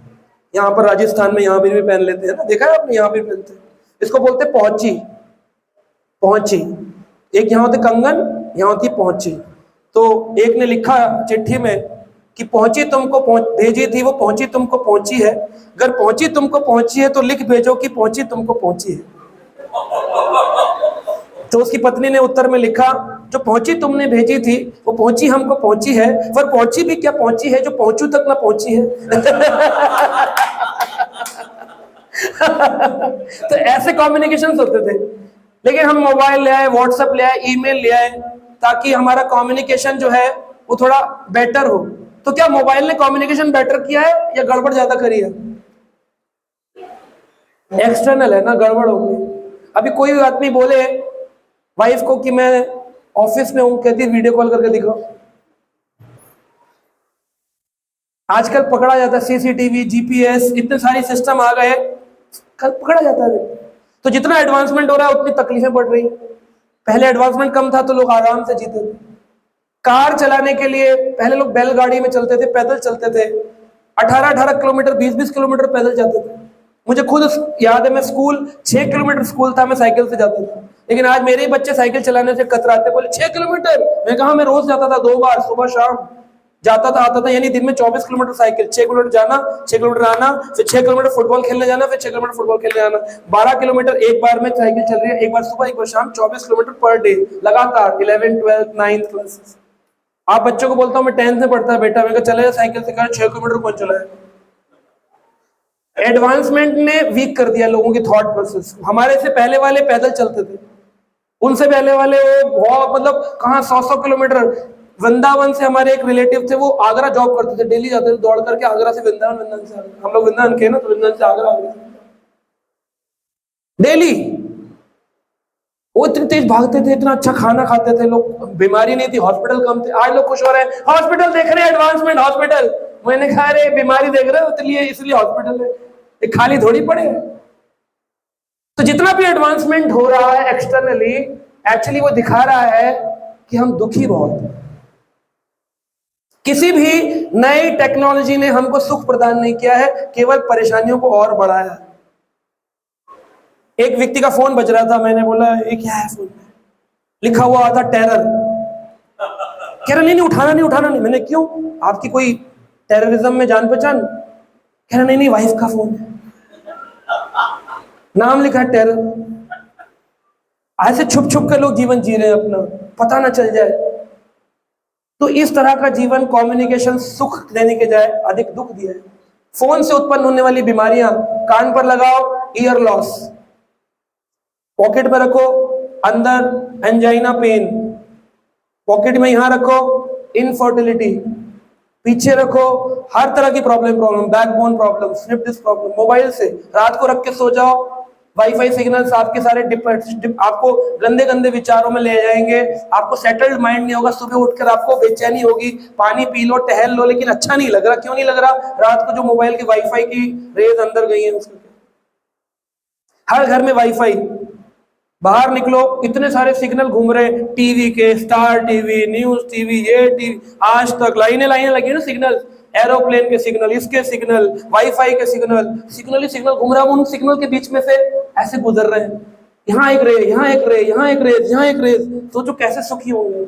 यहाँ पर राजस्थान में यहाँ भी पहन लेते हैं ना, देखा है आपने, यहाँ भी पहनते हैं। इसको बोलते हैं पहुंची, पहुंची। एक यहाँ होते कंगन, यहाँ होती पहुंची। तो एक ने लिखा चिट्ठी में कि पहुंची तुमको भेजी थी, वो पहुंची तुमको पहुंची है। अगर पहुंची तुमको पहुंची है तो लिख भेजो कि पहुंची तुमको पहुंची है। तो उसकी पत्नी ने उत्तर में लिखा, जो पहुंची तुमने भेजी थी वो पहुंची हमको पहुंची है, पर पहुंची भी क्या पहुंची है जो पहुंचू तक ना पहुंची है। तो ऐसे कम्युनिकेशन होते थे। लेकिन हम मोबाइल ले आए, व्हाट्सएप ले आए, ईमेल ले आए, ताकि हमारा कम्युनिकेशन जो है वो थोड़ा बेटर हो। तो क्या मोबाइल ने कम्युनिकेशन बेटर किया है या गड़बड़ ज्यादा करी है? एक्सटर्नल है ना, गड़बड़ हो गई। अभी कोई भी आदमी बोले वाइफ को कि मैं ऑफिस में हूं, कहती वीडियो कॉल करके दिखाओ। आजकल पकड़ा जाता है, सीसीटीवी, जीपीएस, इतने सारे सिस्टम आ गए, कल पकड़ा जाता है। तो जितना एडवांसमेंट हो रहा है उतनी तकलीफें बढ़ रही है। पहले एडवांसमेंट कम था तो लोग आराम से जीते थे। कार चलाने के लिए पहले लोग बैलगाड़ी में चलते थे, पैदल चलते थे, 18-18 किलोमीटर, 20-20 किलोमीटर पैदल जाते थे। मुझे खुद याद है, मैं स्कूल 6 किलोमीटर स्कूल था, मैं साइकिल से जाता था। लेकिन आज मेरे ही बच्चे साइकिल चलाने से कतराते, बोले 6 किलोमीटर। मैं कहा मैं रोज जाता था, 2 बार, सुबह शाम जाता था आता था, यानी दिन में 24 किलोमीटर साइकिल, 6 किलोमीटर जाना, 6 किलोमीटर आना, फिर 6 किलोमीटर फुटबॉल खेलने जाना, फिर 6 किलोमीटर फुटबॉल खेलने जाना, 12 किलोमीटर एक बार में साइकिल चल रही है, एक बार सुबह एक बार शाम, 24 किलोमीटर पर डे लगातार, 11, 12, 9th क्लासेस। आप बच्चों को बोलता हूँ मैं 10th में पढ़ता है बेटा, मैं चले साइकिल से, 6 किलोमीटर कौन चलाए। एडवांसमेंट ने वीक कर दिया लोगों की थॉट प्रोसेस। हमारे से पहले वाले पैदल चलते थे, उनसे पहले वाले वो बहुत, मतलब कहाँ 100-100 किलोमीटर। वृंदावन से हमारे एक रिलेटिव थे, वो आगरा जॉब करते थे, डेली जाते थे दौड़ करके आगरा से वृंदावन, वृंदावन से आगरा। हम लोग वृंदावन के ना, तो वृंदावन से आगरा डेली। वो इतनी तेज भागते थे, इतना अच्छा खाना खाते थे, लोग बीमारी नहीं थी, हॉस्पिटल कम थे। आज लोग खुश हो रहे हैं, हॉस्पिटल देख रहे हैं, एडवांसमेंट हॉस्पिटल। मैंने कहा अरे बीमारी देख रहे हो इसलिए हॉस्पिटल है, एक खाली थोड़ी पड़े। तो जितना भी एडवांसमेंट हो रहा है एक्सटर्नली, एक्चुअली वो दिखा रहा है कि हम दुखी बहुत हैं। किसी भी नई टेक्नोलॉजी ने हमको सुख प्रदान नहीं किया है, केवल परेशानियों को और बढ़ाया है। एक व्यक्ति का फोन बज रहा था, मैंने बोला ये क्या है फोन में? लिखा हुआ था टेरर। कह रहा नहीं उठाना नहीं, उठाना नहीं। मैंने क्यों, आपकी कोई टेररिज्म में जान पहचान? कह रहा नहीं वाइफ का फोन है, नाम लिखा है टेरर। ऐसे छुप छुप कर लोग जीवन जी रहे हैं अपना, पता ना चल जाए। तो इस तरह का जीवन, कम्युनिकेशन सुख देने के जाए अधिक दुख दिया है। फोन से उत्पन्न होने वाली बीमारियां, कान पर लगाओ ईयर लॉस, पॉकेट में रखो अंदर एंजाइना पेन, पॉकेट में यहां रखो इनफर्टिलिटी, पीछे रखो हर तरह की problem, backbone problem, slip disc problem. Mobile से रात को रख के सो जाओ, वाईफाई सिग्नल्स आपके सारे आपको गंदे गंदे विचारों में ले जाएंगे, आपको सेटल्ड माइंड नहीं होगा, सुबह उठकर आपको बेचैनी होगी। पानी पी लो, टहल लो, लेकिन अच्छा नहीं लग रहा। क्यों नहीं लग रहा? रात को जो मोबाइल की वाईफाई की रेज अंदर गई है उसमें। हर घर में वाईफाई, बाहर निकलो इतने सारे सिग्नल घूम रहे, टीवी के, स्टार टीवी, न्यूज टीवी, ये टीवी, आज तक लाइनें लाइनें लगी ना सिग्नल, एरोप्लेन के सिग्नल, इसके सिग्नल, वाईफाई के सिग्नल, सिग्नल ही सिग्नल घूम रहा है। उन सिग्नल के बीच में से ऐसे गुजर रहे हैं, यहाँ एक रे, यहाँ एक रे, यहाँ एक रेज, यहाँ एक रेज। सोचो कैसे सुखी होंगे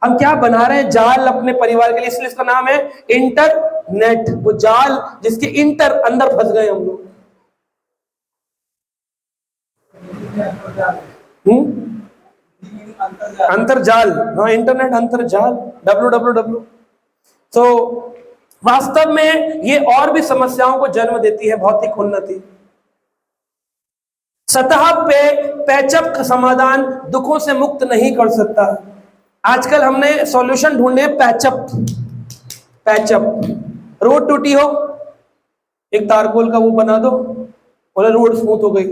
हम। क्या बना रहे हैं जाल अपने परिवार के लिए, इसलिए इसका नाम है इंटरनेट। वो जाल जिसके इंटर अंदर फंस गए हम लोग। अंतरजाल, हाँ इंटरनेट अंतरजाल, www। तो वास्तव में ये और भी समस्याओं को जन्म देती है भौतिक उन्नति। सतह पे पैचअप का समाधान दुखों से मुक्त नहीं कर सकता। आजकल हमने सॉल्यूशन ढूंढे पैचअप। पैचअप, रोड टूटी हो, एक तारकोल का वो बना दो, बोले रोड स्मूथ हो गई।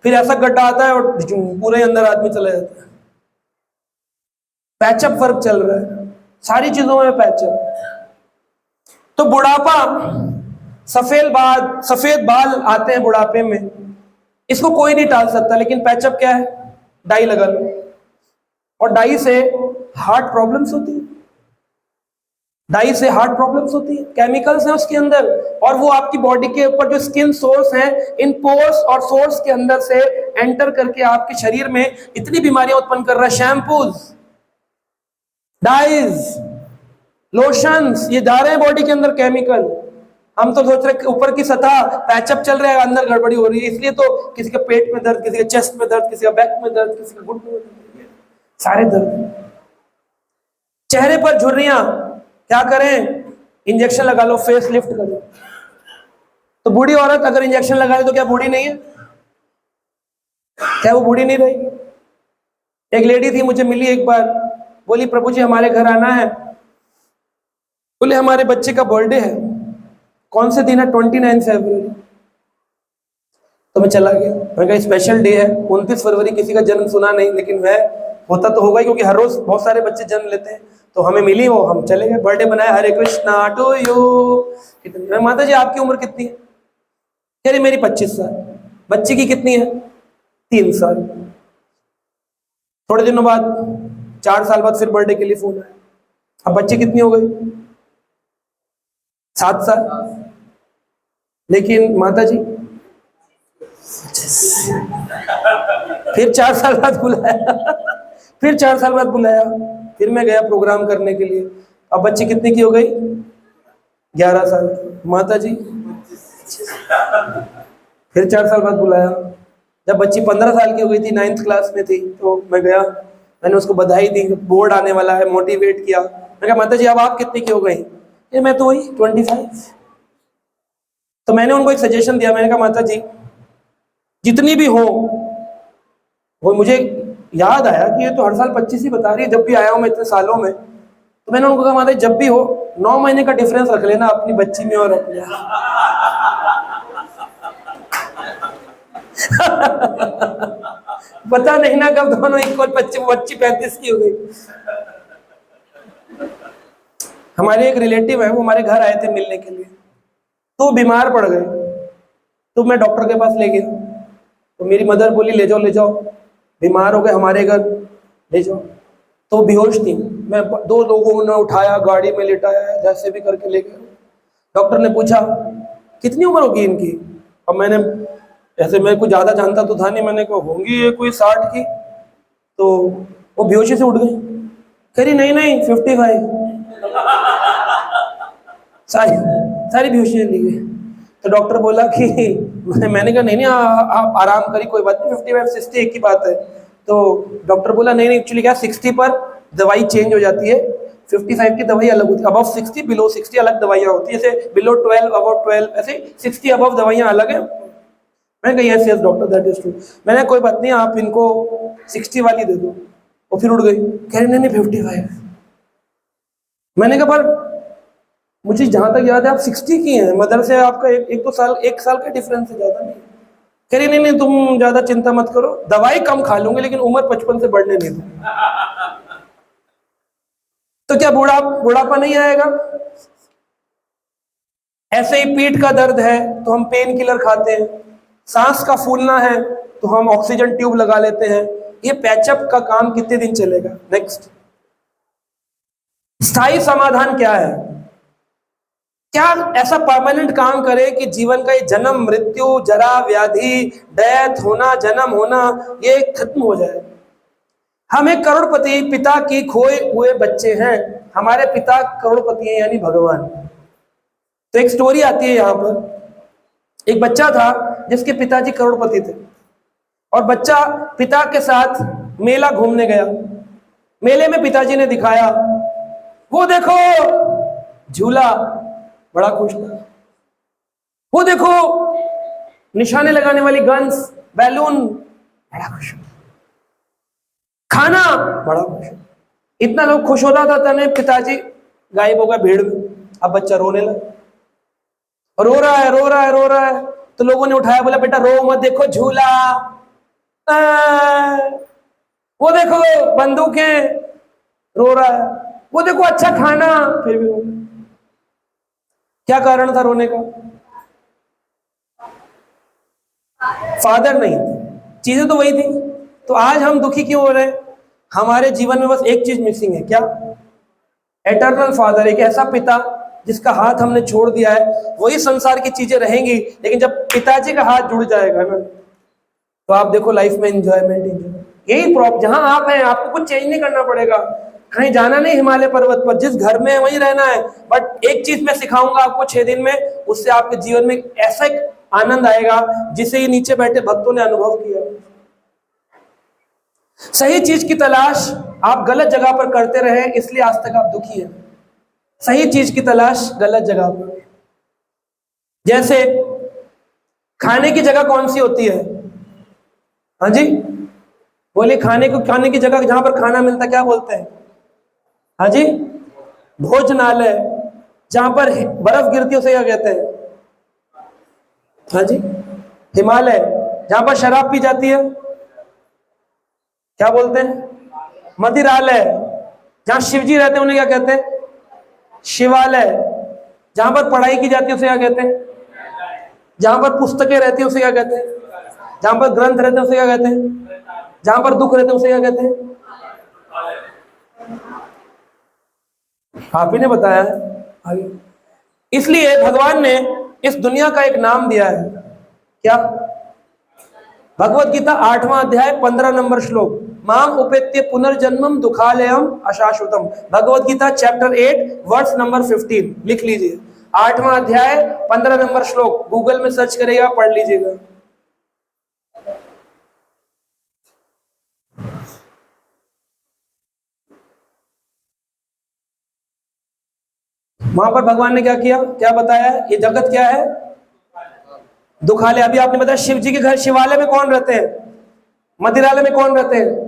फिर ऐसा गड्ढा आता है और पूरे अंदर आदमी चला जाता है। पैचअप वर्क चल रहा है सारी चीजों में, पैचअप। तो बुढ़ापा, सफेद बाल आते हैं बुढ़ापे में, इसको कोई नहीं टाल सकता। लेकिन पैचअप क्या है? डाई लगा लो, और डाई से हार्ट प्रॉब्लम्स होती है। डाई से हार्ट प्रॉब्लम्स होती है, केमिकल्स हैं उसके अंदर, और वो आपकी बॉडी के ऊपर जो स्किन सोर्स हैं, इन पोर्स और सोर्स के अंदर से एंटर करके आपके शरीर में इतनी बीमारियां उत्पन्न कर रहा है। शैम्पूज, डाइज, लोशंस, ये जा रहे हैं बॉडी के अंदर केमिकल। हम तो सोच रहे ऊपर की सतह पैचअप चल रहा है, अंदर गड़बड़ी हो रही है। इसलिए तो किसी के पेट में दर्द, किसी के चेस्ट में दर्द, किसी का बैक में दर्द, किसी का घुटने में दर्द। सारे दर्द, चेहरे पर झुर्रियां, क्या करें, इंजेक्शन लगा लो, फेस लिफ्ट कर लो। तो बूढ़ी औरत अगर इंजेक्शन लगा ले तो क्या बूढ़ी नहीं है? क्या वो बूढ़ी नहीं रहेगी? एक लेडी थी, मुझे मिली एक बार, बोली प्रभु जी हमारे घर आना है। बोले हमारे बच्चे का बर्थडे है। कौन से दिन है? 29 फरवरी। तो मैं चला गया, मैं कहा स्पेशल डे है, 29 फरवरी किसी का जन्म सुना नहीं, लेकिन वह होता तो होगा ही, क्योंकि हर रोज बहुत सारे बच्चे जन्म लेते हैं। तो हमें मिली वो, हम चले गए, बर्थडे बनाया, हरे कृष्णा टू यू। कितनी, माता जी आपकी उम्र कितनी है? कह रही मेरी 25 साल। बच्चे की कितनी है? 3 साल। थोड़े दिनों बाद, 4 साल बाद फिर बर्थडे के लिए फोन आया। अब बच्चे कितनी हो गई? 7 साल। लेकिन माता जी फिर 4 साल बाद बुलाया, फिर 4 साल बाद बुलाया, फिर मैं गया प्रोग्राम करने के लिए। अब बच्ची कितने की हो गई? 11 साल। माता जी फिर 4 साल बाद बुलाया। जब बच्ची 15 साल की हो गई थी, 9th क्लास में थी, तो मैं गया, मैंने उसको बधाई दी, बोर्ड आने वाला है, मोटिवेट किया। मैं कहा माता जी अब आप कितने की हो गई? ये मैं तो वही 25। तो मैंने उनको एक सजेशन दिया, मैंने कहा माता जी जितनी भी हो, वो मुझे याद आया कि ये तो हर साल 25 ही बता रही है, जब भी आया हूं मैं इतने सालों में। तो मैंने उनको कहा माता जी जब भी हो 9 महीने का डिफरेंस रख लेना अपनी बच्ची में और अपने। पता नहीं ना कब दोनों इक्वल, बच्ची 35 की हो गई। हमारे एक रिलेटिव है, वो हमारे घर आए थे मिलने के लिए, तो बीमार पड़ गए, तो मैं डॉक्टर के पास ले गया। तो मेरी मदर बोली ले जाओ ले जाओ, बीमार हो गए हमारे घर, ले जाओ। तो बेहोश थी, मैं 2 लोगों ने उठाया, गाड़ी में लेटाया, जैसे भी करके ले गए। डॉक्टर ने पूछा कितनी उम्र होगी इनकी? अब मैंने, ऐसे मैं कुछ ज्यादा जानता तो था नहीं, मैंने कहा होंगी ये कोई 60 की। तो वो बेहोशी से उठ गई, कह रही नहीं नहीं 55। सारी सारी बेहोशी ली गई। तो डॉक्टर बोला कि मैंने कहा नहीं नहीं आप आराम करिए, कोई बात नहीं, 55 60 एक ही बात है। तो डॉक्टर बोला नहीं नहीं एक्चुअली क्या 60 पर दवाई चेंज हो जाती है, 55 की दवाई अलग होती है, अबव 60 बिलो 60 अलग दवाइयाँ होती है, जैसे बिलो 12 अबव 12 ऐसे 60 अबव दवाइयाँ अलग है। मैंने कहा yes yes doctor that is true. मैंने कोई बात नहीं आप इनको 60 वाली दे दो। वो फिर उड़ गई, कह रही नहीं नहीं 55। मैंने कहा पर मुझे जहां तक याद है आप 60 की हैं, मदर से आपका एक दो साल, 1 साल का डिफरेंस है, ज्यादा नहीं। कह रही नहीं नहीं तुम ज्यादा चिंता मत करो, दवाई कम खा लूंगी लेकिन उम्र 55 से बढ़ने नहीं दूंगी। तो क्या बुढ़ापा नहीं आएगा? ऐसे ही पीठ का दर्द है तो हम पेन किलर खाते हैं, सांस का फूलना है तो हम ऑक्सीजन ट्यूब लगा लेते हैं। ये पैचअप का काम कितने दिन चलेगा? नेक्स्ट, स्थायी समाधान क्या है? क्या ऐसा परमानेंट काम करे कि जीवन का ये जन्म मृत्यु जरा व्याधि डेथ होना जन्म होना ये खत्म हो जाए। हम एक करोड़पति पिता की खोए हुए बच्चे हैं, हमारे पिता करोड़पति हैं यानी भगवान। तो एक स्टोरी आती है यहाँ पर, एक बच्चा था जिसके पिताजी करोड़पति थे, और बच्चा पिता के साथ मेला घूमने गया। मेले में पिताजी ने दिखाया, वो देखो झूला, बड़ा खुश था। वो देखो निशाने लगाने वाली गन्स, बैलून, बड़ा खुश। खाना, बड़ा खुश। इतना लोग खुश हो रहा था, तने पिताजी गायब हो गया भीड़ में। अब बच्चा रोने लगा, रो रहा है रो रहा है रो रहा है। तो लोगों ने उठाया, बोला बेटा रो मत, देखो झूला, वो देखो बंदूकें, रो रहा है, वो देखो अच्छा खाना, फिर भी रो रहा है। क्या कारण था रोने का? फादर नहीं थे, चीजें तो वही थी। तो आज हम दुखी क्यों हो रहे हैं? हमारे जीवन में बस एक चीज मिसिंग है, क्या? एटर्नल फादर, एक ऐसा पिता जिसका हाथ हमने छोड़ दिया है। वही संसार की चीजें रहेंगी, लेकिन जब पिताजी का हाथ जुड़ जाएगा ना, तो आप देखो लाइफ में एंजॉयमेंट। यही प्रॉब्लम, जहां आप हैं आपको कुछ चेंज नहीं करना पड़ेगा, कहीं जाना नहीं, हिमालय पर्वत पर, जिस घर में है वहीं रहना है। बट एक चीज मैं सिखाऊंगा आपको 6 दिन में, उससे आपके जीवन में ऐसा एक आनंद आएगा जिसे ये नीचे बैठे भक्तों ने अनुभव किया। सही चीज की तलाश आप गलत जगह पर करते रहे, इसलिए आज तक आप दुखी हैं। सही चीज की तलाश गलत जगह पर। जैसे खाने की जगह कौन सी होती है? हाँ जी बोलिए, खाने की जगह जहां पर खाना मिलता है क्या बोलते हैं? हाँ जी, भोजनालय। जहां पर बर्फ गिरती है उसे क्या कहते हैं? हाँ जी, हिमालय। जहां पर शराब पी जाती है क्या बोलते हैं? मदिरालय। जहां शिवजी रहते हैं उन्हें क्या कहते हैं? शिवालय। जहां पर पढ़ाई की जाती है उसे क्या कहते हैं? जहां पर पुस्तकें रहती है उसे क्या कहते हैं? जहां पर ग्रंथ रहते हैं उसे क्या कहते हैं? जहां पर दुख रहते हैं उसे क्या कहते हैं? आप ही ने बताया है आगे। इसलिए भगवान ने इस दुनिया का एक नाम दिया है, क्या? भगवत गीता 8वां अध्याय 15 नंबर श्लोक, माम उपेत्य पुनर्जन्मम दुखालयम अशाश्वतम। Bhagavad Gita chapter 8 verse number 15 लिख लीजिए। 8वां अध्याय 15 नंबर श्लोक, गूगल में सर्च करेगा, पढ़ लीजिएगा। वहां पर भगवान ने क्या किया, क्या बताया? ये जगत क्या है? दुखालय। अभी आपने बताया शिव जी के घर शिवालय में कौन रहते हैं? मदिरालय में कौन रहते हैं?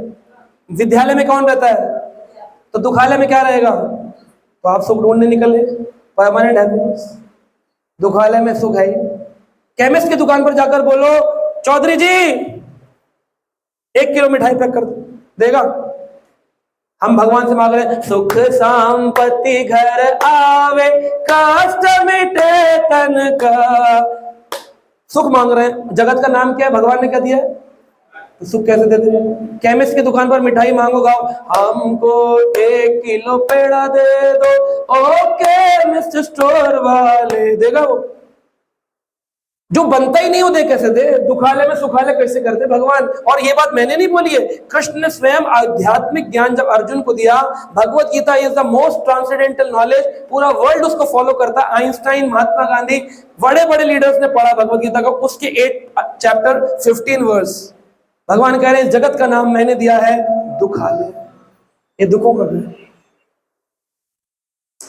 विद्यालय में कौन रहता है? तो दुखालय में क्या रहेगा? तो आप सुख ढूंढने निकले, परमानेंट हैप्पीनेस। दुखालय में सुख है। केमिस्ट की दुकान पर जाकर बोलो, चौधरी जी 1 किलो मिठाई पैक कर देगा? हम भगवान से मांग रहे हैं सुख संपत्ति घर आवे, कष्ट मिटे तन का। सुख मांग रहे हैं। जगत का नाम क्या है? भगवान ने क्या दिया है? तो सुख कैसे देते हैं? केमिस्ट की दुकान पर मिठाई मांगो, गाओ हमको 1 किलो पेड़ा दे दो, ओ केमिस्ट स्टोर वाले। देगा वो? जो बनता ही नहीं वो दे कैसे दे? दुखालय में सुखालय कैसे कर दे भगवान? और ये बात मैंने नहीं बोली है, कृष्ण ने स्वयं आध्यात्मिक ज्ञान जब अर्जुन को दिया, Bhagavad Gita is the most transcendental knowledge, पूरा वर्ल्ड उसको फॉलो करता। आइंस्टाइन, महात्मा गांधी, बड़े बड़े लीडर्स ने पढ़ा भगवत गीता को। उसके 8 चैप्टर 15 वर्स। भगवान कह रहे हैं इस जगत का नाम मैंने दिया है दुखालय। ये दुखों का घर,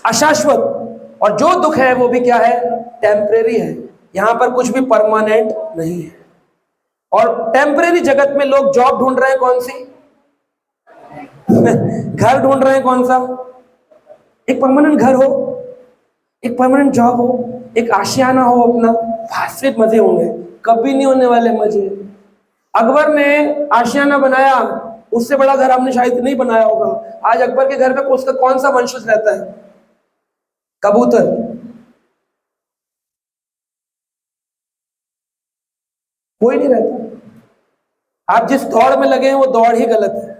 अशाश्वत। और जो दुख है वो भी क्या है? टेम्परेरी है। यहां पर कुछ भी परमानेंट नहीं है। और टेम्परेरी जगत में लोग जॉब ढूंढ रहे हैं कौन सी? घर ढूंढ रहे हैं कौन सा? एक परमानेंट घर हो, एक परमानेंट जॉब हो, एक आशियाना हो अपना, वास्तविक मजे होंगे। कभी नहीं होने वाले मजे। अकबर ने आशियाना बनाया, उससे बड़ा घर हमने शायद नहीं बनाया होगा। आज अकबर के घर में उसका कौन सा वंशज रहता है? कबूतर। कोई नहीं रहता। आप जिस दौड़ में लगे हैं वो दौड़ ही गलत है।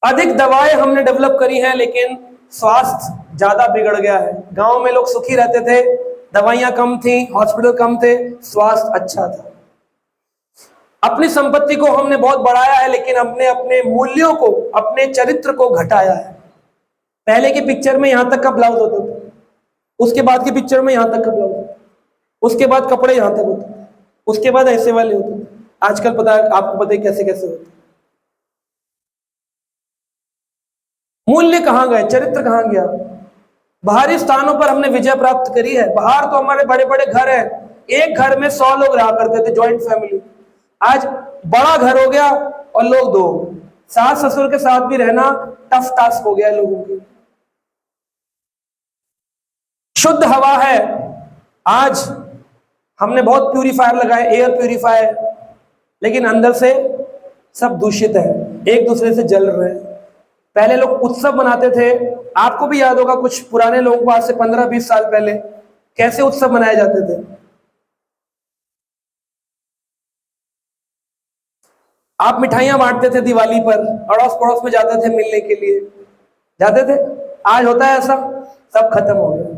अधिक दवाएं हमने डेवलप करी हैं, लेकिन स्वास्थ्य ज्यादा बिगड़ गया है। गांव में लोग सुखी रहते थे, दवाइयां कम थी, हॉस्पिटल कम थे, स्वास्थ्य अच्छा था। अपनी संपत्ति को हमने बहुत बढ़ाया है, लेकिन हमने अपने मूल्यों को, अपने चरित्र को घटाया है। पहले की पिक्चर में यहां तक का ब्लाउज होता था, उसके बाद की पिक्चर में यहां तक का ब्लाउज, उसके बाद कपड़े यहां तक होते, उसके बाद ऐसे वाले होते। आजकल पता है आपको, पता है कैसे कैसे होते। मूल्य कहां गए? चरित्र कहां गया? बाहरी स्थानों पर हमने विजय प्राप्त करी है। बाहर तो हमारे बड़े बड़े घर हैं, एक घर में 100 लोग रहा करते थे, ज्वाइंट फैमिली। आज बड़ा घर हो गया और लोग 2। सास ससुर के साथ भी रहना टफ टास्क हो गया है लोगों के। शुद्ध हवा है, आज हमने बहुत प्यूरिफायर लगाए, एयर प्यूरिफायर, लेकिन अंदर से सब दूषित है, एक दूसरे से जल रहे हैं। पहले लोग उत्सव मनाते थे, आपको भी याद होगा कुछ पुराने लोगों को, आज से 15-20 साल पहले कैसे उत्सव मनाए जाते थे। आप मिठाइयां बांटते थे दिवाली पर, अड़ोस पड़ोस में जाते थे मिलने के लिए, जाते थे। आज होता है ऐसा? सब खत्म हो गया।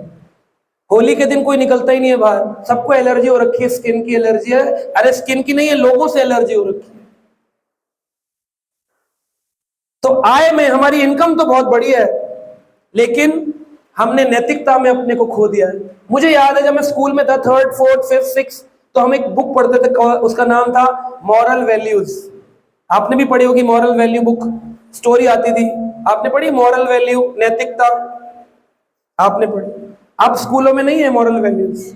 होली के दिन कोई निकलता ही नहीं है बाहर, सबको एलर्जी हो रखी है, स्किन की एलर्जी है। अरे स्किन की नहीं है, लोगों से एलर्जी हो रखी है। तो आय में हमारी इनकम तो बहुत बड़ी है, लेकिन हमने नैतिकता में अपने को खो दिया है। मुझे याद है जब मैं स्कूल में था, 3rd, 4th, 5th, 6th, तो हम एक बुक पढ़ते थे, उसका नाम था मॉरल वैल्यूज। आपने भी पढ़ी होगी मॉरल वैल्यू बुक, स्टोरी आती थी, आपने पढ़ी मॉरल वैल्यू, नैतिकता, आपने पढ़ी। आप स्कूलों में नहीं है मॉरल वैल्यूज,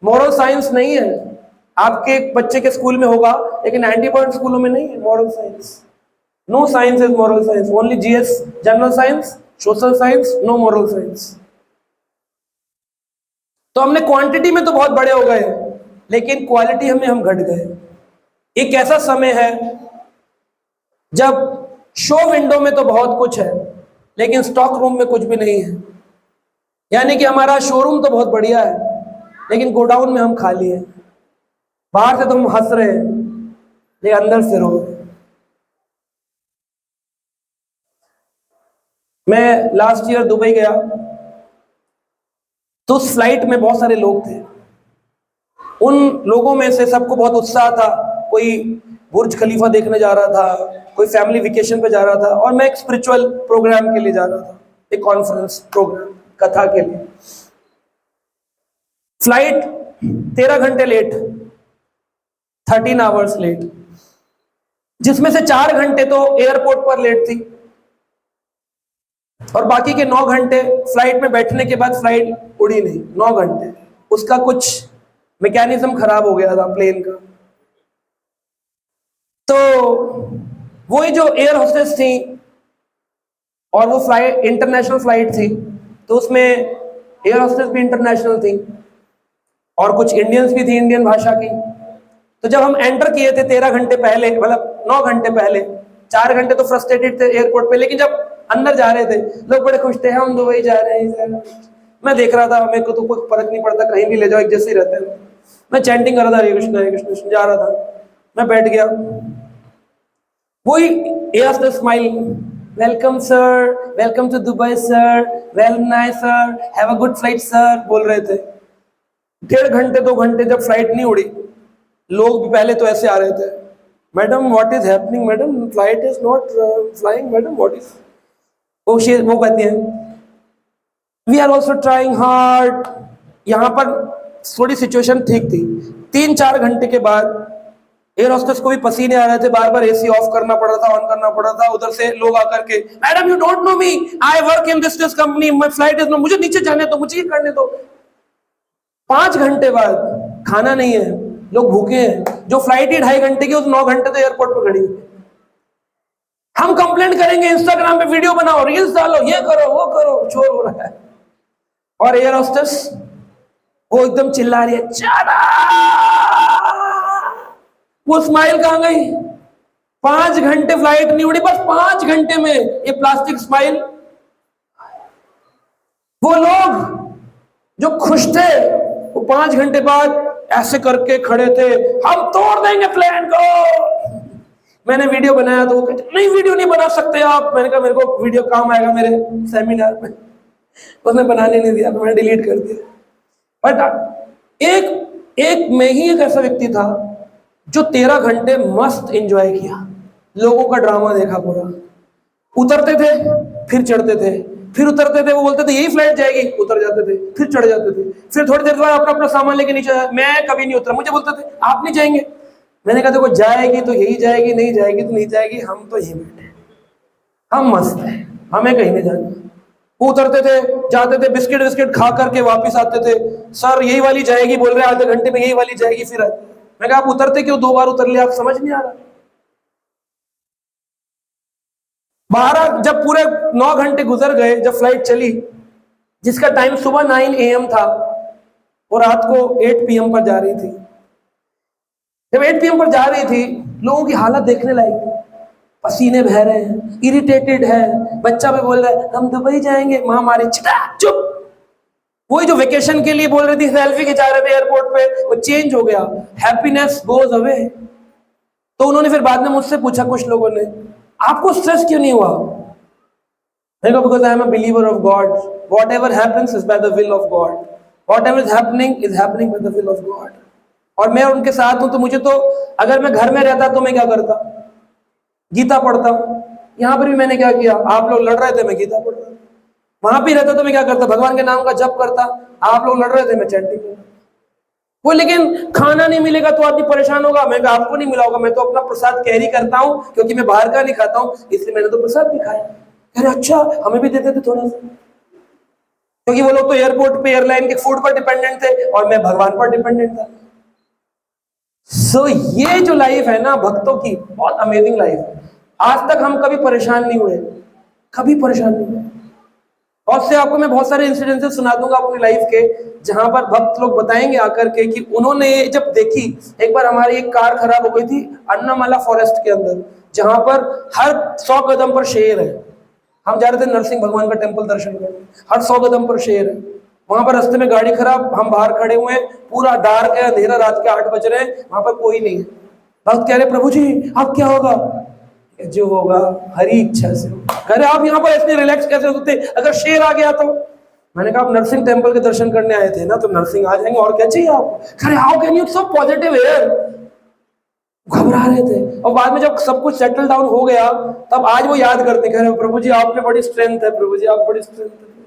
मॉरल साइंस नहीं है। आपके बच्चे के स्कूल में होगा लेकिन 90% स्कूलों में नहीं है moral science. No science is moral science, only GS, general science, social science, no moral science. तो हमने क्वांटिटी में तो बहुत बड़े हो गए लेकिन क्वालिटी हमें हम घट गए। एक ऐसा समय है जब शो विंडो में तो बहुत कुछ है लेकिन स्टॉक रूम में कुछ भी नहीं है। यानी कि हमारा शोरूम तो बहुत बढ़िया है लेकिन गोडाउन में हम खाली हैं। बाहर से तो हम हंस रहे हैं लेकिन अंदर से रो रहे हैं। मैं लास्ट ईयर दुबई गया तो उस फ्लाइट में बहुत सारे लोग थे। उन लोगों में से सबको बहुत उत्साह था, कोई बुर्ज खलीफा देखने जा रहा था, कोई फैमिली वेकेशन पे जा रहा था, और मैं एक स्पिरिचुअल प्रोग्राम के लिए जा रहा था, एक कॉन्फ्रेंस प्रोग्राम, कथा के लिए। फ्लाइट 13 घंटे लेट, 13 आवर्स लेट, जिसमें से 4 घंटे तो एयरपोर्ट पर लेट थी और बाकी के 9 घंटे फ्लाइट में बैठने के बाद फ्लाइट उड़ी नहीं। 9 घंटे उसका कुछ मैकेनिज्म खराब हो गया था प्लेन का। तो वही जो एयर होस्टेस थी, और वो फ्लाइट इंटरनेशनल फ्लाइट थी, तो उसमें एयर होस्टेस भी इंटरनेशनल थी और कुछ इंडियंस भी थी, इंडियन भाषा की। तो जब हम एंटर किए थे 13 घंटे पहले, मतलब 9 घंटे पहले, 4 घंटे तो फ्रस्ट्रेटेड थे एयरपोर्ट पे, लेकिन जब अंदर जा रहे थे लोग बड़े खुश थे, हम दुबई जा रहे हैं। मैं देख रहा था, मेरे को तो कोई फर्क नहीं पड़ता, कहीं भी ले जाओ एक जैसे ही रहते हैं। मैं चैंटिंग कर रहा था, हरे कृष्ण हरे कृष्ण कृष्ण जा रहा था। मैं बैठ गया, वही air smile, welcome sir, welcome to Dubai sir, well nice sir, have a good flight sir, बोल रहे थे। 1.5 घंटे 2 घंटे जब फ्लाइट नहीं उड़ी, लोग भी पहले तो ऐसे आ रहे थे, madam what is happening madam, flight is not flying madam, what is. वो कहती है we are also trying hard. यहाँ पर थोड़ी सिचुएशन ठीक थी। 3-4 घंटे के बाद एयर होस्टेस को भी पसीने आ रहे थे, बार बार एसी ऑफ करना पड़ रहा था, ऑन करना पड़ रहा था। उधर से लोग आकर के, madam you don't know me, I work in this company, my flight is no, मुझे नीचे जाने दो, मुझे ये करने दो। 5 घंटे बाद खाना नहीं है, लोग भूखे हैं। जो फ्लाइट ही 2.5 घंटे की, उस 9 घंटे तो एयरपोर्ट पर खड़ी हुई। हम कंप्लेंट करेंगे, इंस्टाग्राम पे वीडियो बनाओ, रील्स डालो, ये करो वो करो, शोर हो रहा है। और एयर होस्टेस वो एकदम चिल्ला रही है, चारा। वो स्माइल कहां गई? 5 घंटे फ्लाइट नहीं उड़ी, बस 5 घंटे में ये प्लास्टिक स्माइल। वो लोग जो खुश थे, वो 5 घंटे बाद ऐसे करके खड़े थे, हम तोड़ देंगे प्लेन को। मैंने वीडियो बनाया तो वो कहते नहीं, वीडियो नहीं बना सकते आप। मैंने कहा मेरे को वीडियो काम आएगा मेरे सेमिनार में। उसने बनाने नहीं दिया, मैंने डिलीट कर दिया। बट एक मैं ही एक ऐसा व्यक्ति था जो 13 घंटे मस्त एंजॉय किया, लोगों का ड्रामा देखा पूरा। उतरते थे फिर चढ़ते थे, फिर उतरते थे, वो बोलते थे यही फ्लाइट जाएगी, उतर जाते थे, फिर चढ़ जाते थे, फिर थोड़ी देर बाद अपना अपना सामान लेके नीचे आया। मैं कभी नहीं उतरा, मुझे बोलते थे आप नहीं जाएंगे। मैंने कहा देखो, जाएगी तो यही जाएगी, नहीं जाएगी तो नहीं जाएगी, हम तो यही बैठे, हम मस्त हैं, हमें कहीं नहीं जाना। वो उतरते थे, जाते थे, बिस्किट विस्किट खा करके वापिस आते थे। सर यही वाली जाएगी, बोल रहे आधे घंटे में यही वाली जाएगी, फिर आते। मैं कहा आप उतरते क्यों, 2 बार उतर लिया, आप समझ नहीं आ रहा। 12 जब पूरे 9 घंटे गुजर गए, जब फ्लाइट चली, जिसका टाइम सुबह 9 AM था, और रात को 8 PM पर जा रही थी। जब 8 PM पर जा रही थी, लोगों की हालत देखने लायक थी। पसीने बह रहे हैं, इरिटेटेड है, बच्चा भी बोल रहा है हम दुबई जाएंगे, माँ मारे चिटा चुप। वही जो वेकेशन के लिए बोल रही थी, सेल्फी खिंचा रहे थे एयरपोर्ट पे, वो चेंज हो गया, हैप्पीनेस गोज अवे। तो उन्होंने फिर बाद में मुझसे पूछा, कुछ लोगों ने, आपको स्ट्रेस क्यों नहीं हुआ? मैंने कहा because I am a believer of God, what ever happens is by the will of God, what ever is happening by the will of God. और मैं उनके साथ हूं, तो मुझे तो, अगर मैं घर में रहता तो मैं क्या करता, गीता पढ़ता। यहां पर भी मैंने क्या किया, आप लोग लड़ रहे थे, मैं गीता पढ़ता। वहां भी रहता तो मैं क्या करता, भगवान के नाम का जप करता। आप लोग लड़ रहे थे, मैं चैंटिंग करता। वो लेकिन खाना नहीं मिलेगा तो आदमी परेशान होगा। मैं कहा आपको नहीं मिला होगा, मैं तो अपना प्रसाद कैरी करता हूँ क्योंकि मैं बाहर का नहीं खाता हूँ, इसलिए मैंने तो प्रसाद भी खाया। कह रहे अच्छा, हमें भी देते थे थोड़ा सा, क्योंकि वो लोग तो एयरपोर्ट पे एयरलाइन के फूड पर डिपेंडेंट थे और मैं भगवान पर डिपेंडेंट था। सो ये जो लाइफ है ना भक्तों की, बहुत अमेजिंग लाइफ है। आज तक हम कभी परेशान नहीं हुए, कभी परेशान नहीं हुए। बहुत से आपको मैं बहुत सारे इंसिडेंसेस सुना दूंगा अपनी लाइफ के, जहां पर भक्त लोग बताएंगे आकर के कि उन्होंने जब देखी, एक बार हमारी एक कार खराब हो गई थी अन्नामला फॉरेस्ट के अंदर, जहां पर हर 100 कदम पर शेर है। हम जा रहे थे नरसिंह भगवान का टेम्पल दर्शन करने, हर 100 कदम पर शेर है। वहां पर रास्ते में गाड़ी खराब, हम बाहर खड़े हुए हैं, पूरा डार्क है, अंधेरा, रात के 8 बज रहे हैं, वहां पर कोई नहीं है। भक्त कह रहे प्रभु जी अब क्या होगा? जो होगा हरी इच्छा से। कह रहे आप यहाँ पर ऐसे रिलैक्स कैसे हो सकते अगर शेर आ गया तो? मैंने कहा आप नरसिंह टेम्पल के दर्शन करने आए थे ना, तो नरसिंह आ जाएंगे, और क्या चाहिए आपको? कह रहे how can you so positive यार। घबरा रहे थे, और बाद में जब सब कुछ सेटल डाउन हो गया तब आज वो याद करते, कह रहे प्रभु जी आप में बड़ी स्ट्रेंथ है, प्रभु जी आप बड़ी स्ट्रेंथ है।